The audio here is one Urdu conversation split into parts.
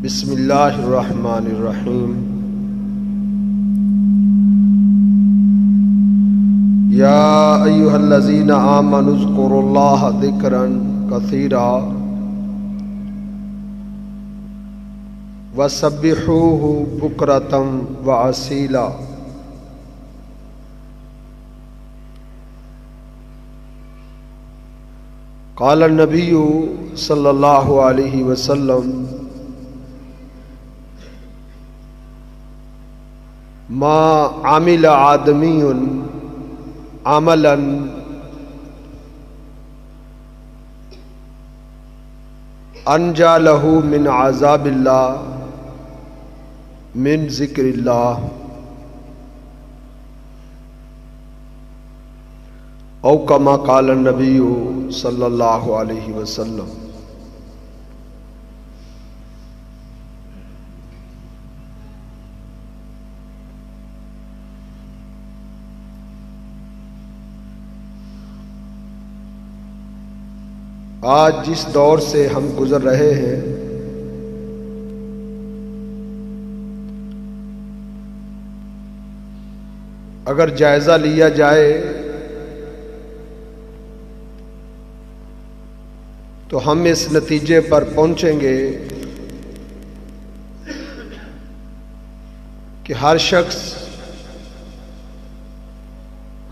بسم اللہ الرحمن الرحیم۔ یا ایھا الذین آمنوا اذکروا اللہ ذکرا کثیرا وسبحوہ بکرۃ وأصیلا۔ قال النبی صلی اللہ علیہ وسلم ما عمل آدمی عملا انجا له من عذاب اللہ من ذکر اللہ او کما قال النبی صلی اللہ علیہ وسلم۔ آج جس دور سے ہم گزر رہے ہیں اگر جائزہ لیا جائے تو ہم اس نتیجے پر پہنچیں گے کہ ہر شخص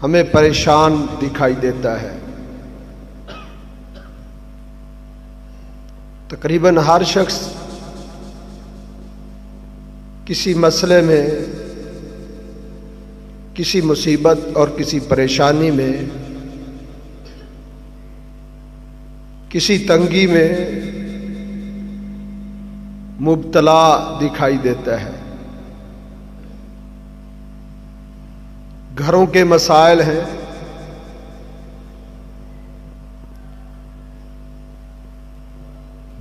ہمیں پریشان دکھائی دیتا ہے۔ تقریباً ہر شخص کسی مسئلے میں، کسی مصیبت اور کسی پریشانی میں، کسی تنگی میں مبتلا دکھائی دیتا ہے۔ گھروں کے مسائل ہیں،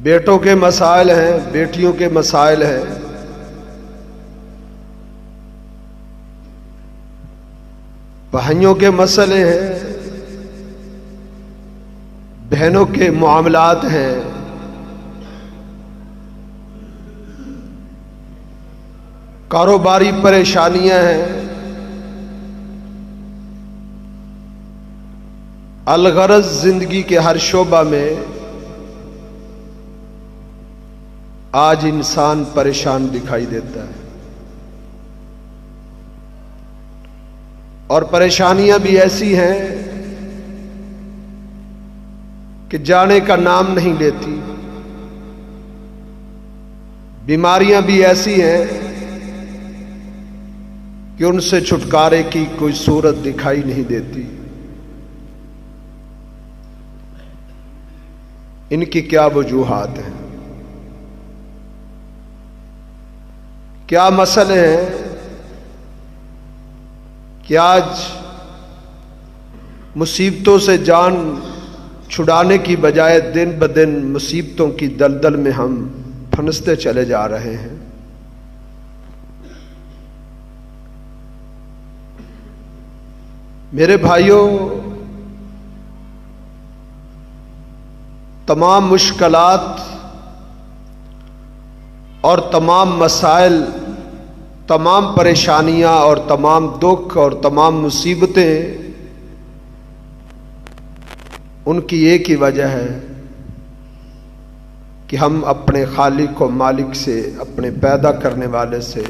بیٹوں کے مسائل ہیں، بیٹیوں کے مسائل ہیں، بھائیوں کے مسئلے ہیں، بہنوں کے معاملات ہیں، کاروباری پریشانیاں ہیں۔ الغرض زندگی کے ہر شعبہ میں آج انسان پریشان دکھائی دیتا ہے، اور پریشانیاں بھی ایسی ہیں کہ جانے کا نام نہیں لیتی۔ بیماریاں بھی ایسی ہیں کہ ان سے چھٹکارے کی کوئی صورت دکھائی نہیں دیتی۔ ان کی کیا وجوہات ہیں، کیا مسئلے ہیں کہ آج مصیبتوں سے جان چھڑانے کی بجائے دن بدن مصیبتوں کی دلدل میں ہم پھنستے چلے جا رہے ہیں۔ میرے بھائیوں، تمام مشکلات اور تمام مسائل، تمام پریشانیاں اور تمام دکھ اور تمام مصیبتیں، ان کی ایک ہی وجہ ہے کہ ہم اپنے خالق و مالک سے، اپنے پیدا کرنے والے سے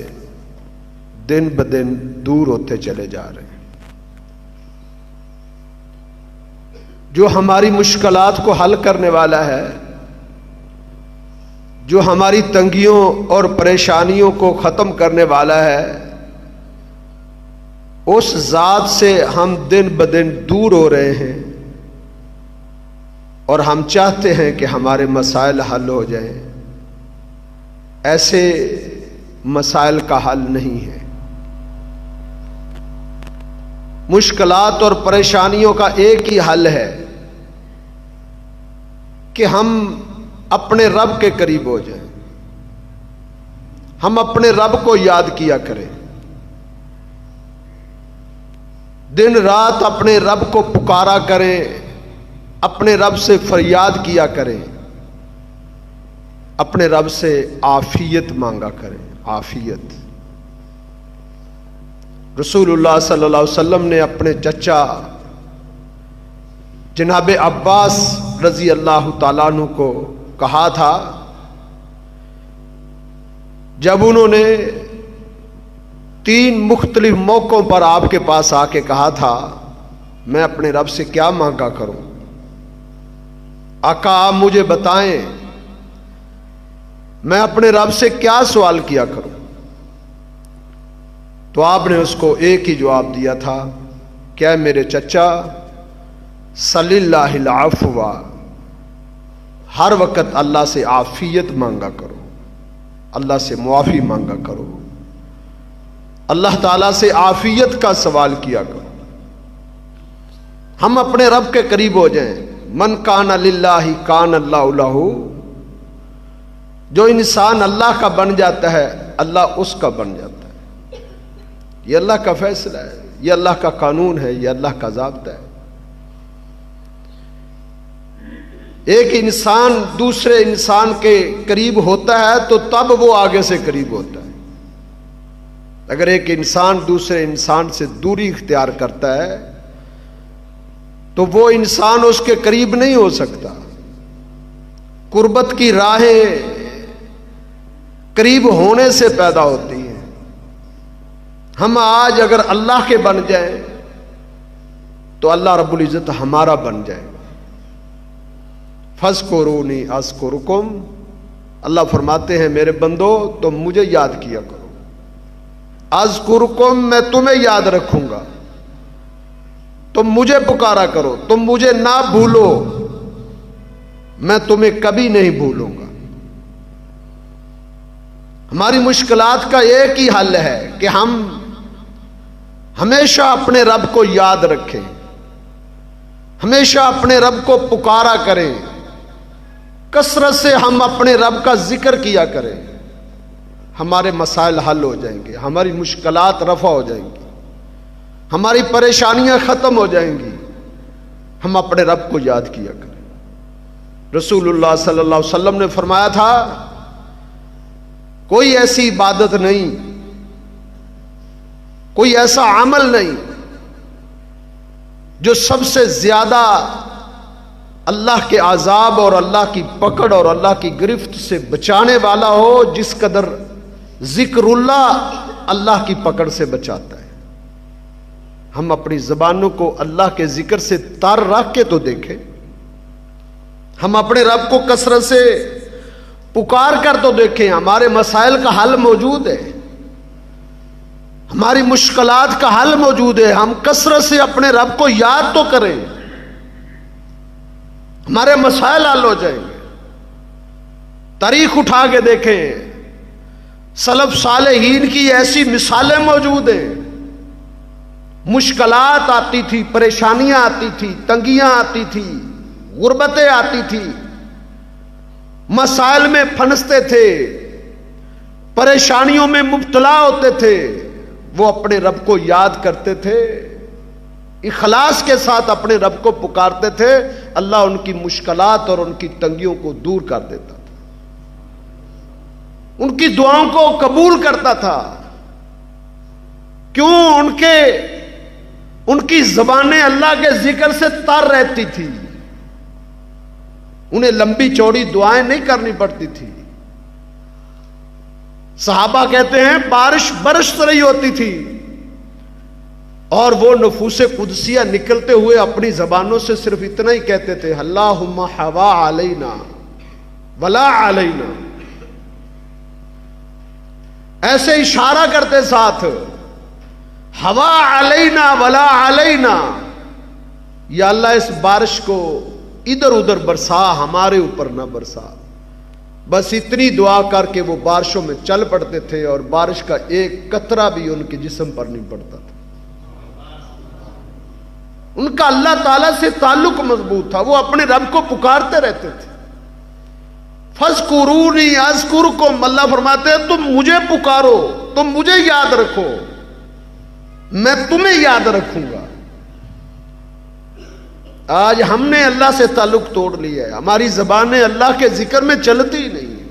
دن بدن دور ہوتے چلے جا رہے ہیں۔ جو ہماری مشکلات کو حل کرنے والا ہے، جو ہماری تنگیوں اور پریشانیوں کو ختم کرنے والا ہے، اس ذات سے ہم دن بدن دور ہو رہے ہیں، اور ہم چاہتے ہیں کہ ہمارے مسائل حل ہو جائیں۔ ایسے مسائل کا حل نہیں ہے۔ مشکلات اور پریشانیوں کا ایک ہی حل ہے کہ ہم اپنے رب کے قریب ہو جائیں، ہم اپنے رب کو یاد کیا کریں، دن رات اپنے رب کو پکارا کریں، اپنے رب سے فریاد کیا کریں۔ اپنے رب سے عافیت مانگا کریں، عافیت۔ رسول اللہ صلی اللہ علیہ وسلم نے اپنے چچا جناب عباس رضی اللہ تعالیٰ عنہ کو کہا تھا، جب انہوں نے 3 مختلف موقعوں پر آپ کے پاس آ کے کہا تھا میں اپنے رب سے کیا مانگا کروں، آقا آپ مجھے بتائیں میں اپنے رب سے کیا سوال کیا کروں، تو آپ نے اس کو ایک ہی جواب دیا تھا، کیا میرے چچا صلی اللہ العفو، ہر وقت اللہ سے عافیت مانگا کرو، اللہ سے معافی مانگا کرو، اللہ تعالیٰ سے عافیت کا سوال کیا کرو۔ ہم اپنے رب کے قریب ہو جائیں، من کان للہ کان اللہ لہ، جو انسان اللہ کا بن جاتا ہے اللہ اس کا بن جاتا ہے۔ یہ اللہ کا فیصلہ ہے، یہ اللہ کا قانون ہے، یہ اللہ کا ضابطہ ہے۔ ایک انسان دوسرے انسان کے قریب ہوتا ہے تو تب وہ آگے سے قریب ہوتا ہے۔ اگر ایک انسان دوسرے انسان سے دوری اختیار کرتا ہے تو وہ انسان اس کے قریب نہیں ہو سکتا۔ قربت کی راہیں قریب ہونے سے پیدا ہوتی ہیں۔ ہم آج اگر اللہ کے بن جائیں تو اللہ رب العزت ہمارا بن جائے گا۔ فَاذْكُرُونِي أَذْكُرْكُمْ، اللہ فرماتے ہیں میرے بندو تم مجھے یاد کیا کرو، اذکرکم میں تمہیں یاد رکھوں گا، تم مجھے پکارا کرو، تم مجھے نہ بھولو، میں تمہیں کبھی نہیں بھولوں گا۔ ہماری مشکلات کا ایک ہی حل ہے کہ ہم ہمیشہ اپنے رب کو یاد رکھیں، ہمیشہ اپنے رب کو پکارا کریں، کثرت سے ہم اپنے رب کا ذکر کیا کریں، ہمارے مسائل حل ہو جائیں گے، ہماری مشکلات رفع ہو جائیں گی، ہماری پریشانیاں ختم ہو جائیں گی۔ ہم اپنے رب کو یاد کیا کریں۔ رسول اللہ صلی اللہ علیہ وسلم نے فرمایا تھا کوئی ایسی عبادت نہیں، کوئی ایسا عمل نہیں جو سب سے زیادہ اللہ کے عذاب اور اللہ کی پکڑ اور اللہ کی گرفت سے بچانے والا ہو جس قدر ذکر اللہ اللہ کی پکڑ سے بچاتا ہے۔ ہم اپنی زبانوں کو اللہ کے ذکر سے تار رکھ کے تو دیکھیں، ہم اپنے رب کو کثرت سے پکار کر تو دیکھیں، ہمارے مسائل کا حل موجود ہے، ہماری مشکلات کا حل موجود ہے۔ ہم کثرت سے اپنے رب کو یاد تو کریں، ہمارے مسائل حل ہو جائیں گے۔ تاریخ اٹھا کے دیکھیں، سلف صالحین کی ایسی مثالیں موجود ہیں، مشکلات آتی تھی، پریشانیاں آتی تھی، تنگیاں آتی تھی، غربتیں آتی تھی، مسائل میں پھنستے تھے، پریشانیوں میں مبتلا ہوتے تھے، وہ اپنے رب کو یاد کرتے تھے، اخلاص کے ساتھ اپنے رب کو پکارتے تھے، اللہ ان کی مشکلات اور ان کی تنگیوں کو دور کر دیتا تھا، ان کی دعاؤں کو قبول کرتا تھا۔ کیوں؟ ان کی زبانیں اللہ کے ذکر سے تر رہتی تھی، انہیں لمبی چوڑی دعائیں نہیں کرنی پڑتی تھی۔ صحابہ کہتے ہیں بارش برس رہی ہوتی تھی اور وہ نفوس قدسیہ نکلتے ہوئے اپنی زبانوں سے صرف اتنا ہی کہتے تھے، اللہم حوا علینا ولا علینا، ایسے اشارہ کرتے ساتھ، ہوا علینا ولا علینا، یا اللہ اس بارش کو ادھر ادھر برسا، ہمارے اوپر نہ برسا۔ بس اتنی دعا کر کے وہ بارشوں میں چل پڑتے تھے اور بارش کا ایک قطرہ بھی ان کے جسم پر نہیں پڑتا تھا۔ ان کا اللہ تعالیٰ سے تعلق مضبوط تھا، وہ اپنے رب کو پکارتے رہتے تھے۔ فَاذْكُرُونِي أَذْكُرْكُمْ، اللہ فرماتے ہیں تم مجھے پکارو، تم مجھے یاد رکھو، میں تمہیں یاد رکھوں گا۔ آج ہم نے اللہ سے تعلق توڑ لیا ہے، ہماری زبانیں اللہ کے ذکر میں چلتی ہی نہیں ہیں۔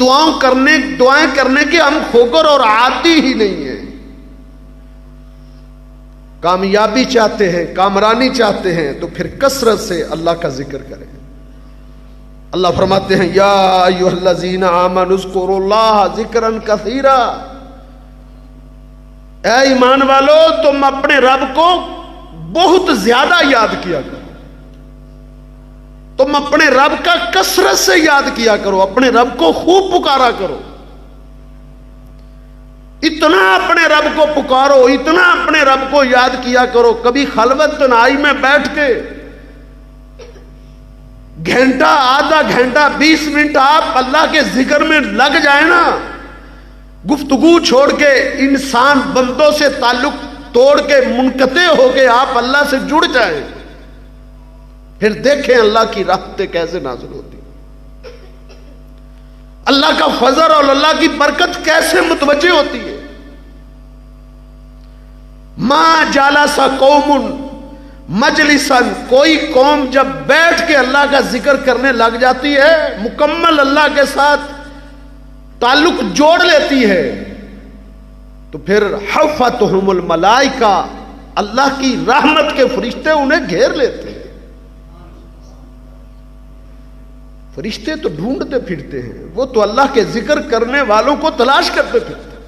دعائیں کرنے کے ہم خوگر اور عادی ہی نہیں ہیں. کامیابی چاہتے ہیں، کامرانی چاہتے ہیں تو پھر کثرت سے اللہ کا ذکر کریں. اللہ فرماتے ہیں یا ایھا الذین آمنوا اذکروا اللہ ذکرا کثیرا، اے ایمان والو تم اپنے رب کو بہت زیادہ یاد کیا کرو. تم اپنے رب کا کثرت سے یاد کیا کرو، اپنے رب کو خوب پکارا کرو. اتنا اپنے رب کو پکارو، اتنا اپنے رب کو یاد کیا کرو. کبھی خلوت تنہائی میں بیٹھ کے گھنٹہ، آدھا گھنٹہ، 20 منٹ آپ اللہ کے ذکر میں لگ جائیں نا، گفتگو چھوڑ کے انسان بندوں سے تعلق توڑ کے منقطع ہو کے آپ اللہ سے جڑ جائیں، پھر دیکھیں اللہ کی رحمتیں کیسے نازل ہوتی، اللہ کا فضل اور اللہ کی برکت کیسے متوجہ ہوتی ہے. ما جالس قوم مجلسا، کوئی قوم جب بیٹھ کے اللہ کا ذکر کرنے لگ جاتی ہے، مکمل اللہ کے ساتھ تعلق جوڑ لیتی ہے، تو پھر حفتہم الملائکہ، اللہ کی رحمت کے فرشتے انہیں گھیر لیتے ہیں. فرشتے تو ڈھونڈتے پھرتے ہیں، وہ تو اللہ کے ذکر کرنے والوں کو تلاش کرتے پھرتے ہیں.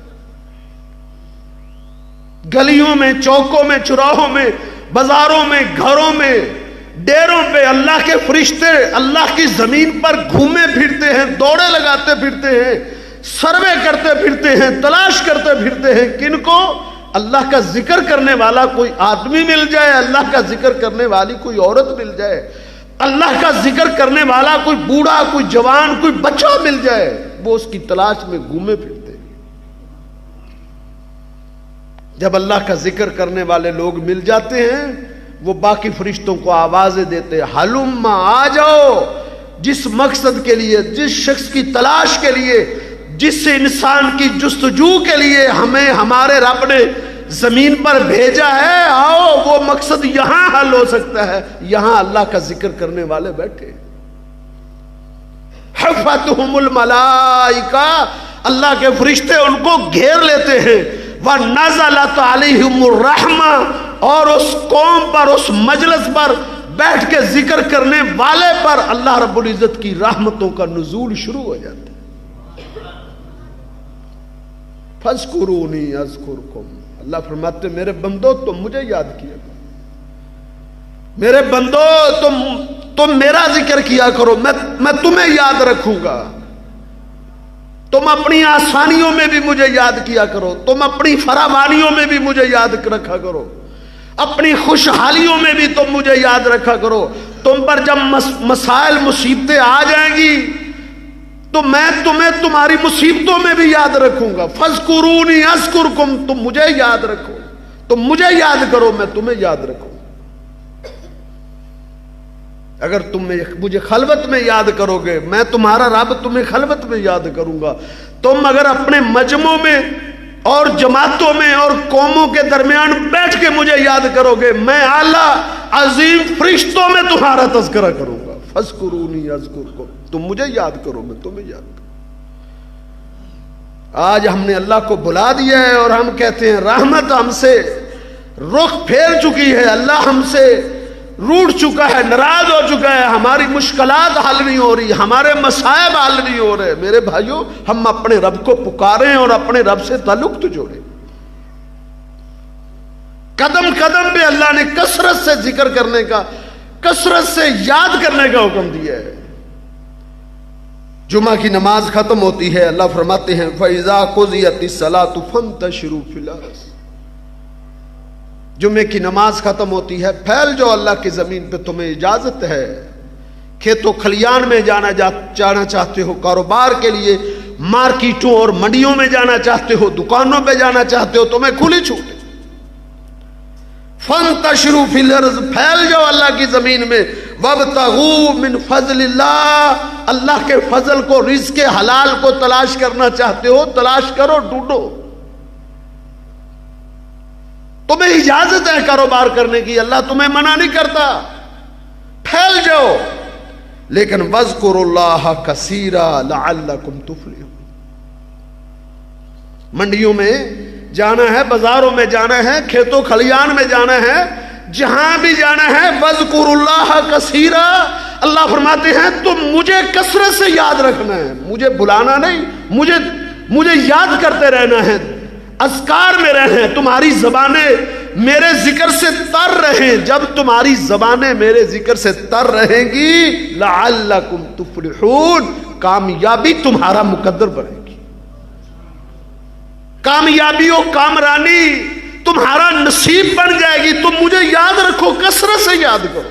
گلیوں میں، چوکوں میں، چوراہوں میں، بازاروں میں، گھروں میں، ڈیروں پہ اللہ کے فرشتے اللہ کی زمین پر گھومے پھرتے ہیں، دوڑے لگاتے پھرتے ہیں، سروے کرتے پھرتے ہیں، تلاش کرتے پھرتے ہیں. کن کو؟ اللہ کا ذکر کرنے والا کوئی آدمی مل جائے، اللہ کا ذکر کرنے والی کوئی عورت مل جائے، اللہ کا ذکر کرنے والا کوئی بوڑھا، کوئی جوان، کوئی بچہ مل جائے، وہ اس کی تلاش میں گھومے پھرتے. جب اللہ کا ذکر کرنے والے لوگ مل جاتے ہیں، وہ باقی فرشتوں کو آوازیں دیتے ہیں، ہلم، آ جاؤ، جس مقصد کے لیے، جس شخص کی تلاش کے لیے، جس انسان کی جستجو کے لیے ہمیں ہمارے رب نے زمین پر بھیجا ہے، آؤ، وہ مقصد یہاں حل ہو سکتا ہے. یہاں اللہ کا ذکر کرنے والے بیٹھے. حفتہم الملائکہ، اللہ کے فرشتے ان کو گھیر لیتے ہیں. وَنَزَلَتْ عَلَيْهِمُ الرَّحْمَةُ، اور اس قوم پر، اس مجلس پر بیٹھ کے ذکر کرنے والے پر اللہ رب العزت کی رحمتوں کا نزول شروع ہو جاتا ہے. فَاذْكُرُونِي أَذْكُرْكُمْ، اللہ فرماتے میرے بندو تم مجھے یاد کیا کرو، میرے بندو تم میرا ذکر کیا کرو، میں تمہیں یاد رکھوں گا. تم اپنی آسانیوں میں بھی مجھے یاد کیا کرو، تم اپنی فراوانیوں میں بھی مجھے یاد رکھا کرو، اپنی خوشحالیوں میں بھی تم مجھے یاد رکھا کرو. تم پر جب مسائل، مصیبتیں آ جائیں گی تو میں تمہیں تمہاری مصیبتوں میں بھی یاد رکھوں گا. فَاذْكُرُونِي أَذْكُرْكُمْ، تم مجھے یاد رکھو، تم مجھے یاد کرو، میں تمہیں یاد رکھوں. اگر تم مجھے خلوت میں یاد کرو گے، میں تمہارا رب تمہیں خلوت میں یاد کروں گا. تم اگر اپنے مجمعوں میں اور جماعتوں میں اور قوموں کے درمیان بیٹھ کے مجھے یاد کرو گے، میں اعلیٰ عظیم فرشتوں میں تمہارا تذکرہ کروں گا. فَاذْكُرُونِي أَذْكُرْكُمْ، تم مجھے یاد کرو، میں تمہیں یاد کروں. آج ہم نے اللہ کو بلا دیا ہے اور ہم کہتے ہیں رحمت ہم سے رخ پھیر چکی ہے، اللہ ہم سے روٹ چکا ہے، ناراض ہو چکا ہے، ہماری مشکلات حل نہیں ہو رہی، ہمارے مصائب حل نہیں ہو رہے. میرے بھائیوں، ہم اپنے رب کو پکاریں اور اپنے رب سے تعلق تو جوڑیں. قدم قدم پہ اللہ نے کثرت سے ذکر کرنے کا، کثرت سے یاد کرنے کا حکم دیا ہے. جمعہ کی نماز ختم ہوتی ہے، اللہ فرماتے ہیں فَإِذَا قُضِيَتِ الصَّلَاةُ فَانتَشِرُوا فِي الْأَرْضِ، جمعے کی نماز ختم ہوتی ہے، پھیل جو اللہ کی زمین پہ، تمہیں اجازت ہے. کھیتوں کھلیان میں جانا چاہتے ہو، کاروبار کے لیے مارکیٹوں اور منڈیوں میں جانا چاہتے ہو، دکانوں پہ جانا چاہتے ہو، تمہیں کھلی چھوٹ ہے. فَانتَشِرُوا فِي الْأَرْضِ، پھیل جاؤ اللہ کی زمین میں. وَابْتَغُوا مِنْ فَضْلِ اللَّهِ، اللہ کے فضل کو، رزق حلال کو تلاش کرنا چاہتے ہو، تلاش کرو، ڈھونڈو. تمہیں اجازت ہے کاروبار کرنے کی، اللہ تمہیں منع نہیں کرتا. پھیل جاؤ. لیکن وَاذْكُرُوا اللَّهَ كَثِيرًا لَعَلَّكُمْ تُفْلِحُونَ۔ منڈیوں میں جانا ہے، بازاروں میں جانا ہے، کھیتوں کھلیان میں جانا ہے، جہاں بھی جانا ہے وَاذْكُرُوا اللَّهَ كَثِيرًا، اللہ فرماتے ہیں تم مجھے کثرت سے یاد رکھنا ہے، مجھے بلانا نہیں، مجھے یاد کرتے رہنا ہے، اذکار میں رہیں، تمہاری زبانیں میرے ذکر سے تر رہیں۔ جب تمہاری زبانیں میرے ذکر سے تر رہیں گی لعلکم تفلحون، کامیابی تمہارا مقدر بنے گی، کامیابی و کامرانی تمہارا نصیب بن جائے گی۔ تم مجھے یاد رکھو، کثرت سے یاد کرو۔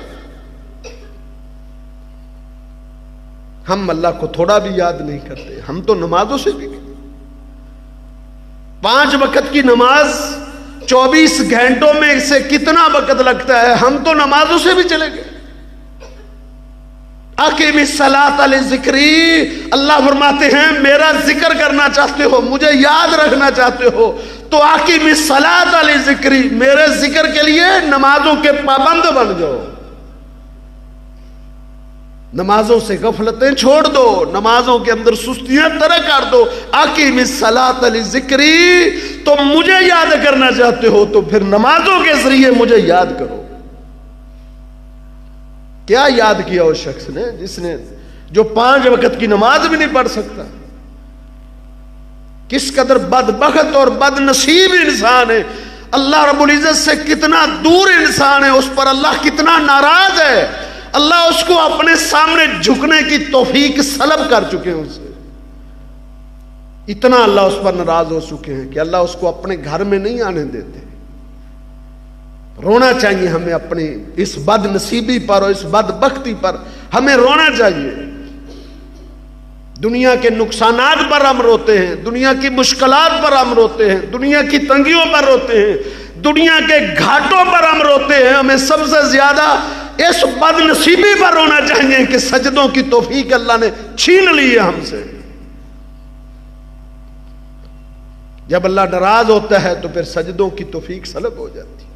ہم اللہ کو تھوڑا بھی یاد نہیں کرتے، ہم تو نمازوں سے بھی 5 وقت کی نماز 24 گھنٹوں میں سے کتنا وقت لگتا ہے، ہم تو نمازوں سے بھی چلے گئے۔ اقیم الصلاۃ لذکری، اللہ فرماتے ہیں میرا ذکر کرنا چاہتے ہو، مجھے یاد رکھنا چاہتے ہو تو اقیم الصلاۃ لذکری، میرے ذکر کے لیے نمازوں کے پابند بن جاؤ، نمازوں سے غفلتیں چھوڑ دو، نمازوں کے اندر سستیاں ترک کر دو۔ اقیم الصلاۃ لذکری، تم مجھے یاد کرنا چاہتے ہو تو پھر نمازوں کے ذریعے مجھے یاد کرو۔ کیا یاد کیا اس شخص نے جس نے جو 5 وقت کی نماز بھی نہیں پڑھ سکتا؟ کس قدر بدبخت اور بد نصیب انسان ہے، اللہ رب العزت سے کتنا دور انسان ہے، اس پر اللہ کتنا ناراض ہے، اللہ اس کو اپنے سامنے جھکنے کی توفیق سلب کر چکے ہیں، اسے اتنا اللہ اس پر ناراض ہو چکے ہیں کہ اللہ اس کو اپنے گھر میں نہیں آنے دیتے۔ رونا چاہیے ہمیں اپنی اس بد نصیبی پر اور اس بدبختی پر، ہمیں رونا چاہیے۔ دنیا کے نقصانات پر ہم روتے ہیں، دنیا کی مشکلات پر ہم روتے ہیں، دنیا کی تنگیوں پر روتے ہیں، دنیا کے گھاٹوں پر ہم روتے ہیں۔ ہمیں سب سے زیادہ اس بد نصیبی پر رونا چاہیے کہ سجدوں کی توفیق اللہ نے چھین لی ہے ہم سے۔ جب اللہ ناراض ہوتا ہے تو پھر سجدوں کی توفیق سلب ہو جاتی ہے۔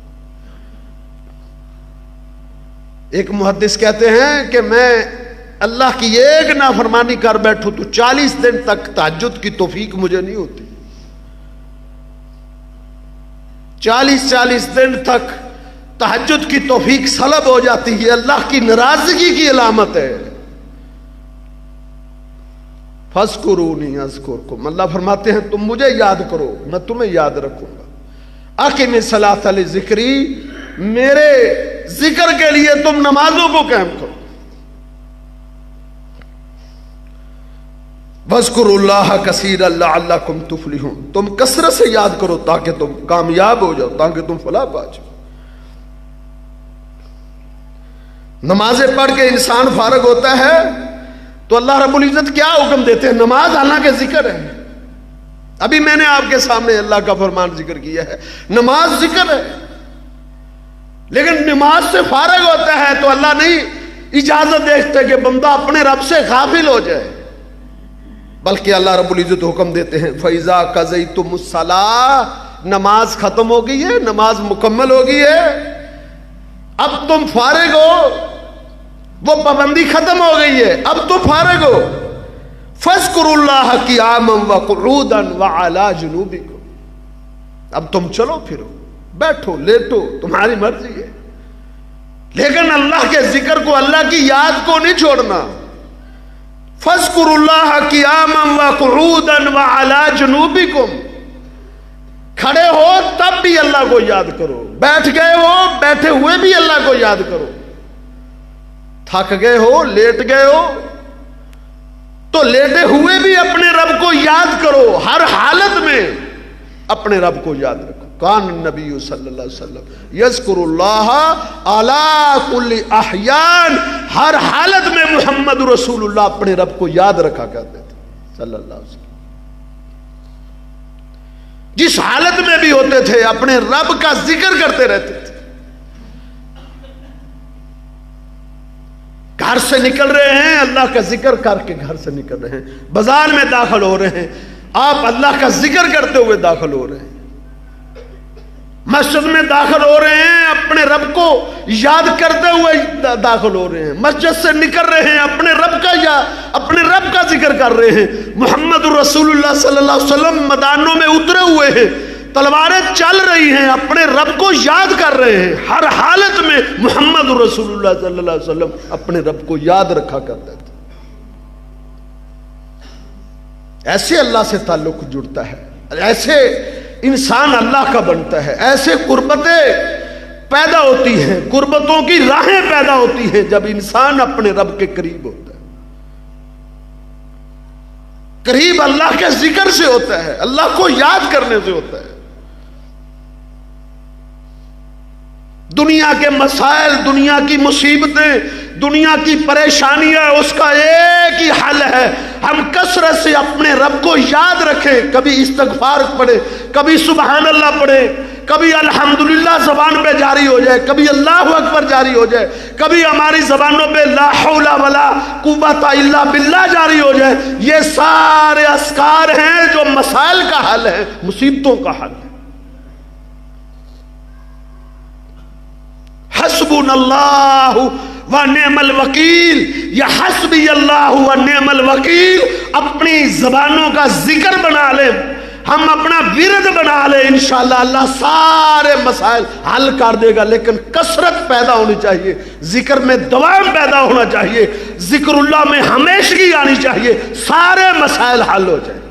ایک محدث کہتے ہیں کہ میں اللہ کی ایک نافرمانی کر بیٹھوں تو 40 دن تک تہجد کی توفیق مجھے نہیں ہوتی۔ 40 دن تک تہجد کی توفیق سلب ہو جاتی ہے، اللہ کی ناراضگی کی علامت ہے۔ فَاذْكُرُونِي أَذْكُرْكُمْ، اللہ فرماتے ہیں تم مجھے یاد کرو میں تمہیں یاد رکھوں گا۔ اقیم الصلاۃ لذکری، میرے ذکر کے لیے تم نمازوں کو قائم کرو۔ وَاذْكُرُوا اللَّهَ كَثِيرًا لَعَلَّكُمْ تُفْلِحُونَ، تم کثرت سے یاد کرو تاکہ تم کامیاب ہو جاؤ، تاکہ تم فلاح پا جاؤ۔ نمازیں پڑھ کے انسان فارغ ہوتا ہے تو اللہ رب العزت کیا حکم دیتے ہیں؟ نماز حالانکہ ذکر ہے، ابھی میں نے آپ کے سامنے اللہ کا فرمان ذکر کیا ہے، نماز ذکر ہے، لیکن نماز سے فارغ ہوتا ہے تو اللہ نہیں اجازت دیتے کہ بندہ اپنے رب سے غافل ہو جائے، بلکہ اللہ رب العزت حکم دیتے ہیں فَإِذَا قَضَيْتُمُ الصَّلَاةَ، نماز ختم ہو گئی ہے، نماز مکمل ہو گئی ہے، اب تم فارغ ہو، وہ پابندی ختم ہو گئی ہے، اب تو فارغ ہو۔ فَاذْكُرُوا اللَّهَ قِيَامًا وَقُعُودًا وَعَلَىٰ جُنُوبِكُمْ، اب تم چلو پھرو، بیٹھو لیٹو، تمہاری مرضی ہے، لیکن اللہ کے ذکر کو، اللہ کی یاد کو نہیں چھوڑنا۔ فَاذْكُرُوا اللَّهَ قِيَامًا وَقُعُودًا وَعَلَىٰ جُنُوبِكُمْ، کھڑے ہو تب بھی اللہ کو یاد کرو، بیٹھ گئے ہو بیٹھے ہوئے بھی اللہ کو یاد کرو، تھک گئے ہو لیٹ گئے ہو تو لیٹے ہوئے بھی اپنے رب کو یاد کرو، ہر حالت میں اپنے رب کو یاد رکھو۔ کان النبی صلی اللہ علیہ وسلم یذکر اللہ علی کل احیان، ہر حالت میں محمد رسول اللہ اپنے رب کو یاد رکھا کرتے تھے صلی اللہ علیہ وسلم، جس حالت میں بھی ہوتے تھے اپنے رب کا ذکر کرتے رہتے تھے۔ گھر سے نکل رہے ہیں اللہ کا ذکر کر کے گھر سے نکل رہے ہیں، بازار میں داخل ہو رہے ہیں آپ اللہ کا ذکر کرتے ہوئے داخل ہو رہے ہیں، مسجد میں داخل ہو رہے ہیں اپنے رب کو یاد کرتے ہوئے داخل ہو رہے ہیں، مسجد سے نکل رہے ہیں اپنے رب کا ذکر کر رہے ہیں، محمد رسول اللہ صلی اللہ علیہ وسلم میدانوں میں اترے ہوئے ہیں، تلواریں چل رہی ہیں، اپنے رب کو یاد کر رہے ہیں، ہر حالت میں محمد رسول اللہ صلی اللہ علیہ وسلم اپنے رب کو یاد رکھا کرتے تھے۔ ایسے اللہ سے تعلق جڑتا ہے، ایسے انسان اللہ کا بنتا ہے، ایسے قربتیں پیدا ہوتی ہیں، قربتوں کی راہیں پیدا ہوتی ہیں جب انسان اپنے رب کے قریب ہوتا ہے۔ قریب اللہ کے ذکر سے ہوتا ہے، اللہ کو یاد کرنے سے ہوتا ہے۔ دنیا کے مسائل، دنیا کی مصیبتیں، دنیا کی پریشانیاں، اس کا ایک ہی حل ہے، ہم کثرت سے اپنے رب کو یاد رکھیں، کبھی استغفار پڑھیں، کبھی سبحان اللہ پڑھیں، کبھی الحمدللہ زبان پہ جاری ہو جائے، کبھی اللہ اکبر جاری ہو جائے، کبھی ہماری زبانوں پہ لا حول ولا قوت الا باللہ جاری ہو جائے۔ یہ سارے اذکار ہیں جو مسائل کا حل ہے، مصیبتوں کا حل ہے۔ حسبنا اللہ ونعم الوکیل، یا حسبی اللہ ونعم الوکیل اپنی زبانوں کا ذکر بنا لیں، ہم اپنا ورد بنا لیں، انشاءاللہ اللہ سارے مسائل حل کر دے گا۔ لیکن کثرت پیدا ہونی چاہیے، ذکر میں دوام پیدا ہونا چاہیے، ذکر اللہ میں ہمیشگی آنی چاہیے، سارے مسائل حل ہو جائیں۔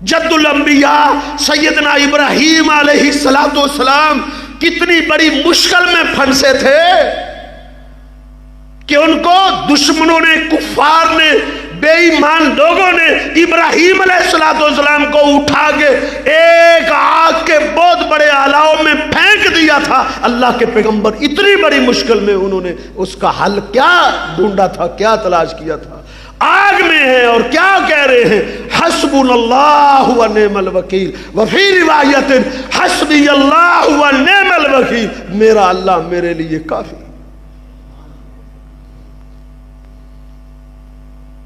جد الانبیاء سیدنا ابراہیم علیہ السلام کتنی بڑی مشکل میں پھنسے تھے کہ ان کو دشمنوں نے، کفار نے، بے ایمان لوگوں نے ابراہیم علیہ السلام کو اٹھا کے ایک آگ کے بہت بڑے الاؤ میں پھینک دیا تھا۔ اللہ کے پیغمبر اتنی بڑی مشکل میں انہوں نے اس کا حل کیا ڈھونڈا تھا، کیا تلاش کیا تھا، آگ میں ہیں اور کیا کہہ رہے ہیں، حسبنا اللہ ونعم الوکیل، وفی روایت حسبی اللہ ونعم الوکیل، میرا اللہ میرے لیے کافی۔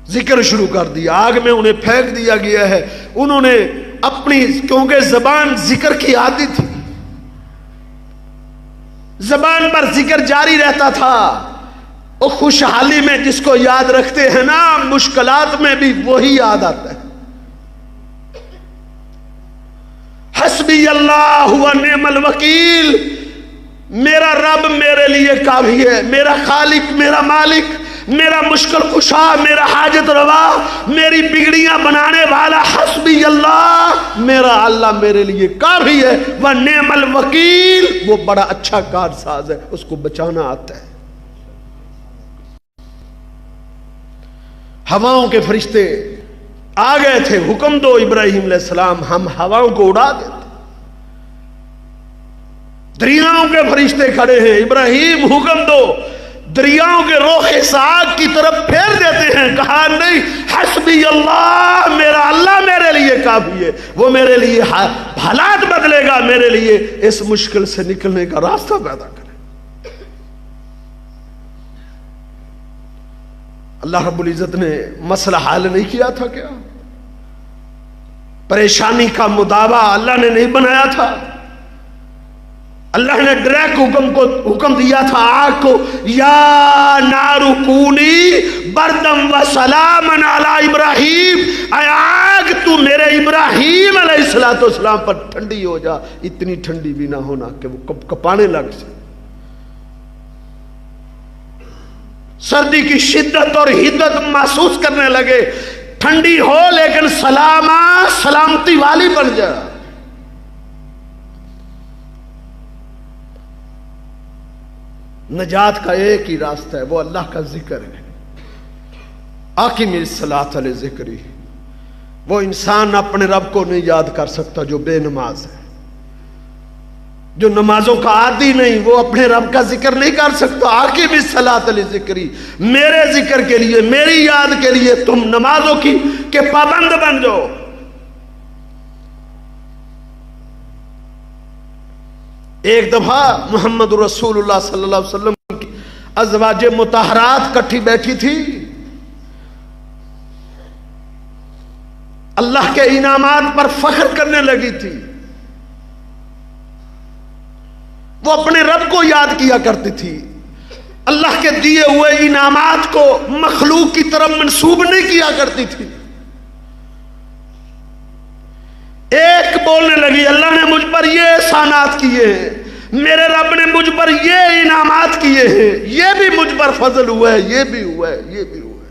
ذکر شروع کر دیا، آگ میں انہیں پھینک دیا گیا ہے۔ انہوں نے اپنی، کیونکہ زبان ذکر کی عادی تھی، زبان پر ذکر جاری رہتا تھا، وہ خوشحالی میں جس کو یاد رکھتے ہیں نا، مشکلات میں بھی وہی یاد آتا ہے۔ حسبی اللہ ونعم الوکیل، میرا رب میرے لیے کافی ہے، میرا خالق، میرا مالک، میرا مشکل کشا، میرا حاجت روا، میری بگڑیاں بنانے والا، حسبی اللہ، میرا اللہ میرے لیے کافی ہے۔ ونعم الوکیل، وہ بڑا اچھا کارساز ہے، اس کو بچانا آتا ہے۔ ہواؤں کے فرشتے آ گئے تھے، حکم دو ابراہیم علیہ السلام، ہم ہواؤں کو اڑا دیتے۔ دریاؤں کے فرشتے کھڑے ہیں، ابراہیم حکم دو، دریاؤں کے روخ آگ کی طرف پھیر دیتے ہیں۔ کہا نہیں، حسبی اللہ، میرا اللہ میرے لیے کافی ہے، وہ میرے لیے حالات بدلے گا، میرے لیے اس مشکل سے نکلنے کا راستہ پیدا کرے۔ اللہ رب العزت نے مسئلہ حل نہیں کیا تھا کیا؟ پریشانی کا مداوا اللہ نے نہیں بنایا تھا؟ اللہ نے ڈائریکٹ حکم دیا تھا آگ کو، یا نار کونی بردم و سلام علی ابراہیم، اے آگ تو میرے ابراہیم علیہ السلام پر ٹھنڈی ہو جا، اتنی ٹھنڈی بھی نہ ہونا کہ وہ کپانے لگ سکے۔ سردی کی شدت اور حدت محسوس کرنے لگے، ٹھنڈی ہو لیکن سلامتی والی بن جائے۔ نجات کا ایک ہی راستہ ہے، وہ اللہ کا ذکر ہے۔ اقیم الصلاۃ لذکری، وہ انسان اپنے رب کو نہیں یاد کر سکتا جو بے نماز ہے، جو نمازوں کا عادی نہیں، وہ اپنے رب کا ذکر نہیں کر سکتا۔ اقیم الصلاۃ لذکری، میرے ذکر کے لیے، میری یاد کے لیے تم نمازوں کے پابند بن جاؤ۔ ایک دفعہ محمد رسول اللہ صلی اللہ علیہ وسلم کی ازواج مطہرات کٹھی بیٹھی تھی، اللہ کے انعامات پر فخر کرنے لگی تھی، وہ اپنے رب کو یاد کیا کرتی تھی، اللہ کے دیے ہوئے انعامات کو مخلوق کی طرف منسوب نہیں کیا کرتی تھی۔ ایک بولنے لگی اللہ نے مجھ پر یہ احسانات کیے ہیں، میرے رب نے مجھ پر یہ انعامات کیے ہیں، یہ بھی مجھ پر فضل ہوا ہے، یہ بھی ہوا ہے، یہ بھی ہوا ہے۔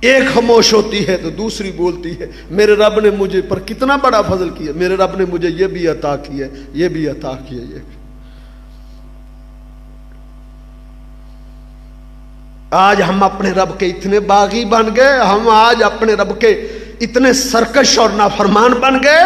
ایک خاموش ہوتی ہے تو دوسری بولتی ہے میرے رب نے مجھے پر کتنا بڑا فضل کیا، میرے رب نے مجھے یہ بھی عطا کیا، یہ بھی عطا کیا۔ یہ آج ہم اپنے رب کے اتنے باغی بن گئے، ہم آج اپنے رب کے اتنے سرکش اور نافرمان بن گئے،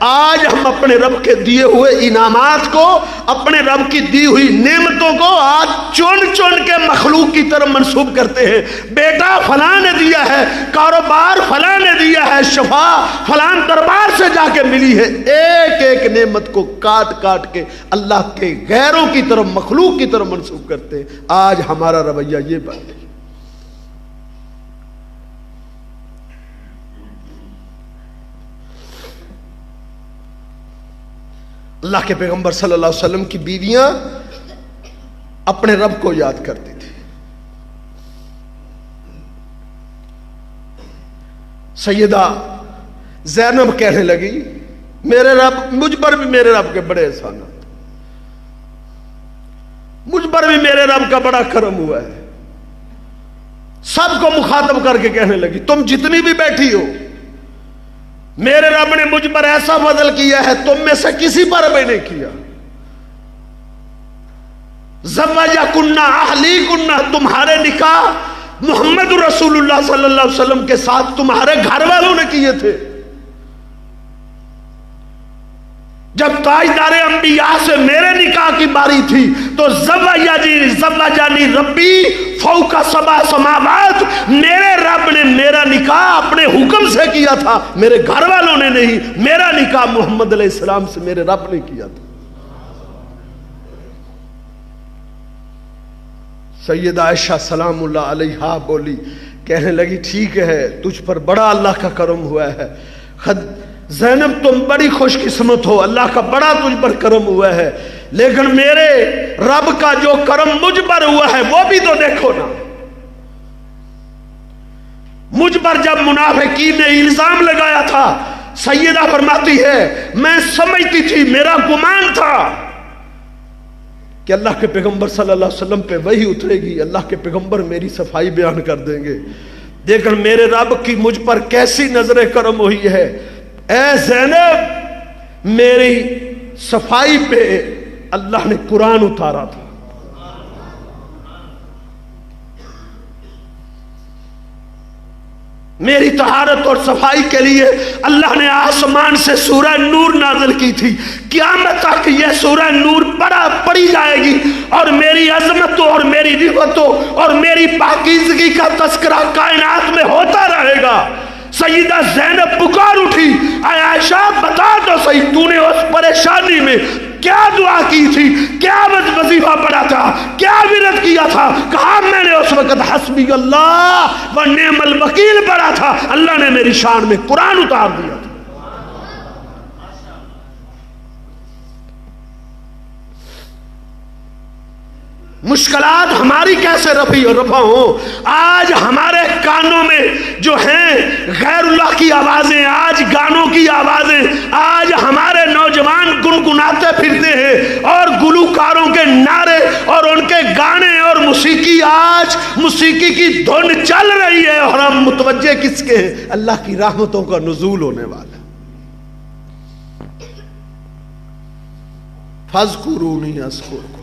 آج ہم اپنے رب کے دیے ہوئے انعامات کو، اپنے رب کی دی ہوئی نعمتوں کو آج چن چن کے مخلوق کی طرف منسوب کرتے ہیں۔ بیٹا فلاں نے دیا ہے، کاروبار فلاں نے دیا ہے، شفا فلاں دربار سے جا کے ملی ہے، ایک ایک نعمت کو کاٹ کاٹ کے اللہ کے غیروں کی طرف، مخلوق کی طرف منسوب کرتے ہیں۔ آج ہمارا رویہ یہ بن گیا۔ اللہ کے پیغمبر صلی اللہ علیہ وسلم کی بیویاں اپنے رب کو یاد کرتی تھی۔ سیدہ زینب کہنے لگی میرے رب، مجھ پر بھی میرے رب کے بڑے احسانات، مجھ پر بھی میرے رب کا بڑا کرم ہوا ہے۔ سب کو مخاطب کر کے کہنے لگی تم جتنی بھی بیٹھی ہو، میرے رب نے مجھ پر ایسا فضل کیا ہے تم میں سے کسی پر بھی نہیں کیا۔ زوجکن اہلیکن، تمہارے نکاح محمد رسول اللہ صلی اللہ علیہ وسلم کے ساتھ تمہارے گھر والوں نے کیے تھے۔ جب تاجدار انبیاء سے میرے نکاح کی باری تھی تو زوجانی ربی فوق سبع سماوات، میرے رب نے میرا نکاح اپنے حکم سے کیا تھا، میرے گھر والوں نے نہیں۔ میرا نکاح محمد علیہ السلام سے میرے رب نے کیا تھا۔ سیدہ عائشہ سلام اللہ علیہا بولی، کہنے لگی ٹھیک ہے تجھ پر بڑا اللہ کا کرم ہوا ہے، زینب تم بڑی خوش قسمت ہو، اللہ کا بڑا تجھ پر کرم ہوا ہے، لیکن میرے رب کا جو کرم مجھ پر ہوا ہے وہ بھی تو دیکھو نا۔ مجھ پر جب منافقین نے الزام لگایا تھا، سیدہ فرماتی ہے میں سمجھتی تھی، میرا گمان تھا کہ اللہ کے پیغمبر صلی اللہ علیہ وسلم پہ وحی اترے گی، اللہ کے پیغمبر میری صفائی بیان کر دیں گے، لیکن میرے رب کی مجھ پر کیسی نظر کرم ہوئی ہے، اے زینب میری صفائی پہ اللہ نے قرآن اتارا تھا۔ میری طہارت اور صفائی کے لیے اللہ نے آسمان سے سورہ نور نازل کی تھی، قیامت تک یہ سورہ نور پڑھی جائے گی اور میری عظمتوں اور میری رفعتوں اور میری پاکیزگی کا تذکرہ کائنات میں ہوتا رہے گا۔ سیدہ زینب پکار اٹھی، اے عائشہ بتا تو صحیح تو نے اس پریشانی میں کیا دعا کی تھی، کیا وظیفہ پڑھا تھا، کیا ورد کیا تھا؟ کہا میں نے اس وقت حسبی اللہ و نعم الوکیل پڑھا تھا، اللہ نے میری شان میں قرآن اتار دیا تھا۔ مشکلات ہماری کیسے رفع ہوں؟ آج ہمارے کانوں میں جو ہیں غیر اللہ کی آوازیں، آج گانوں کی آوازیں، آج ہمارے نوجوان گنگناتے پھرتے ہیں اور گلوکاروں کے نعرے اور ان کے گانے اور موسیقی، آج موسیقی کی دھن چل رہی ہے اور ہم متوجہ کس کے ہیں؟ اللہ کی رحمتوں کا نزول ہونے والا۔ فاذکرونی اذکرکم،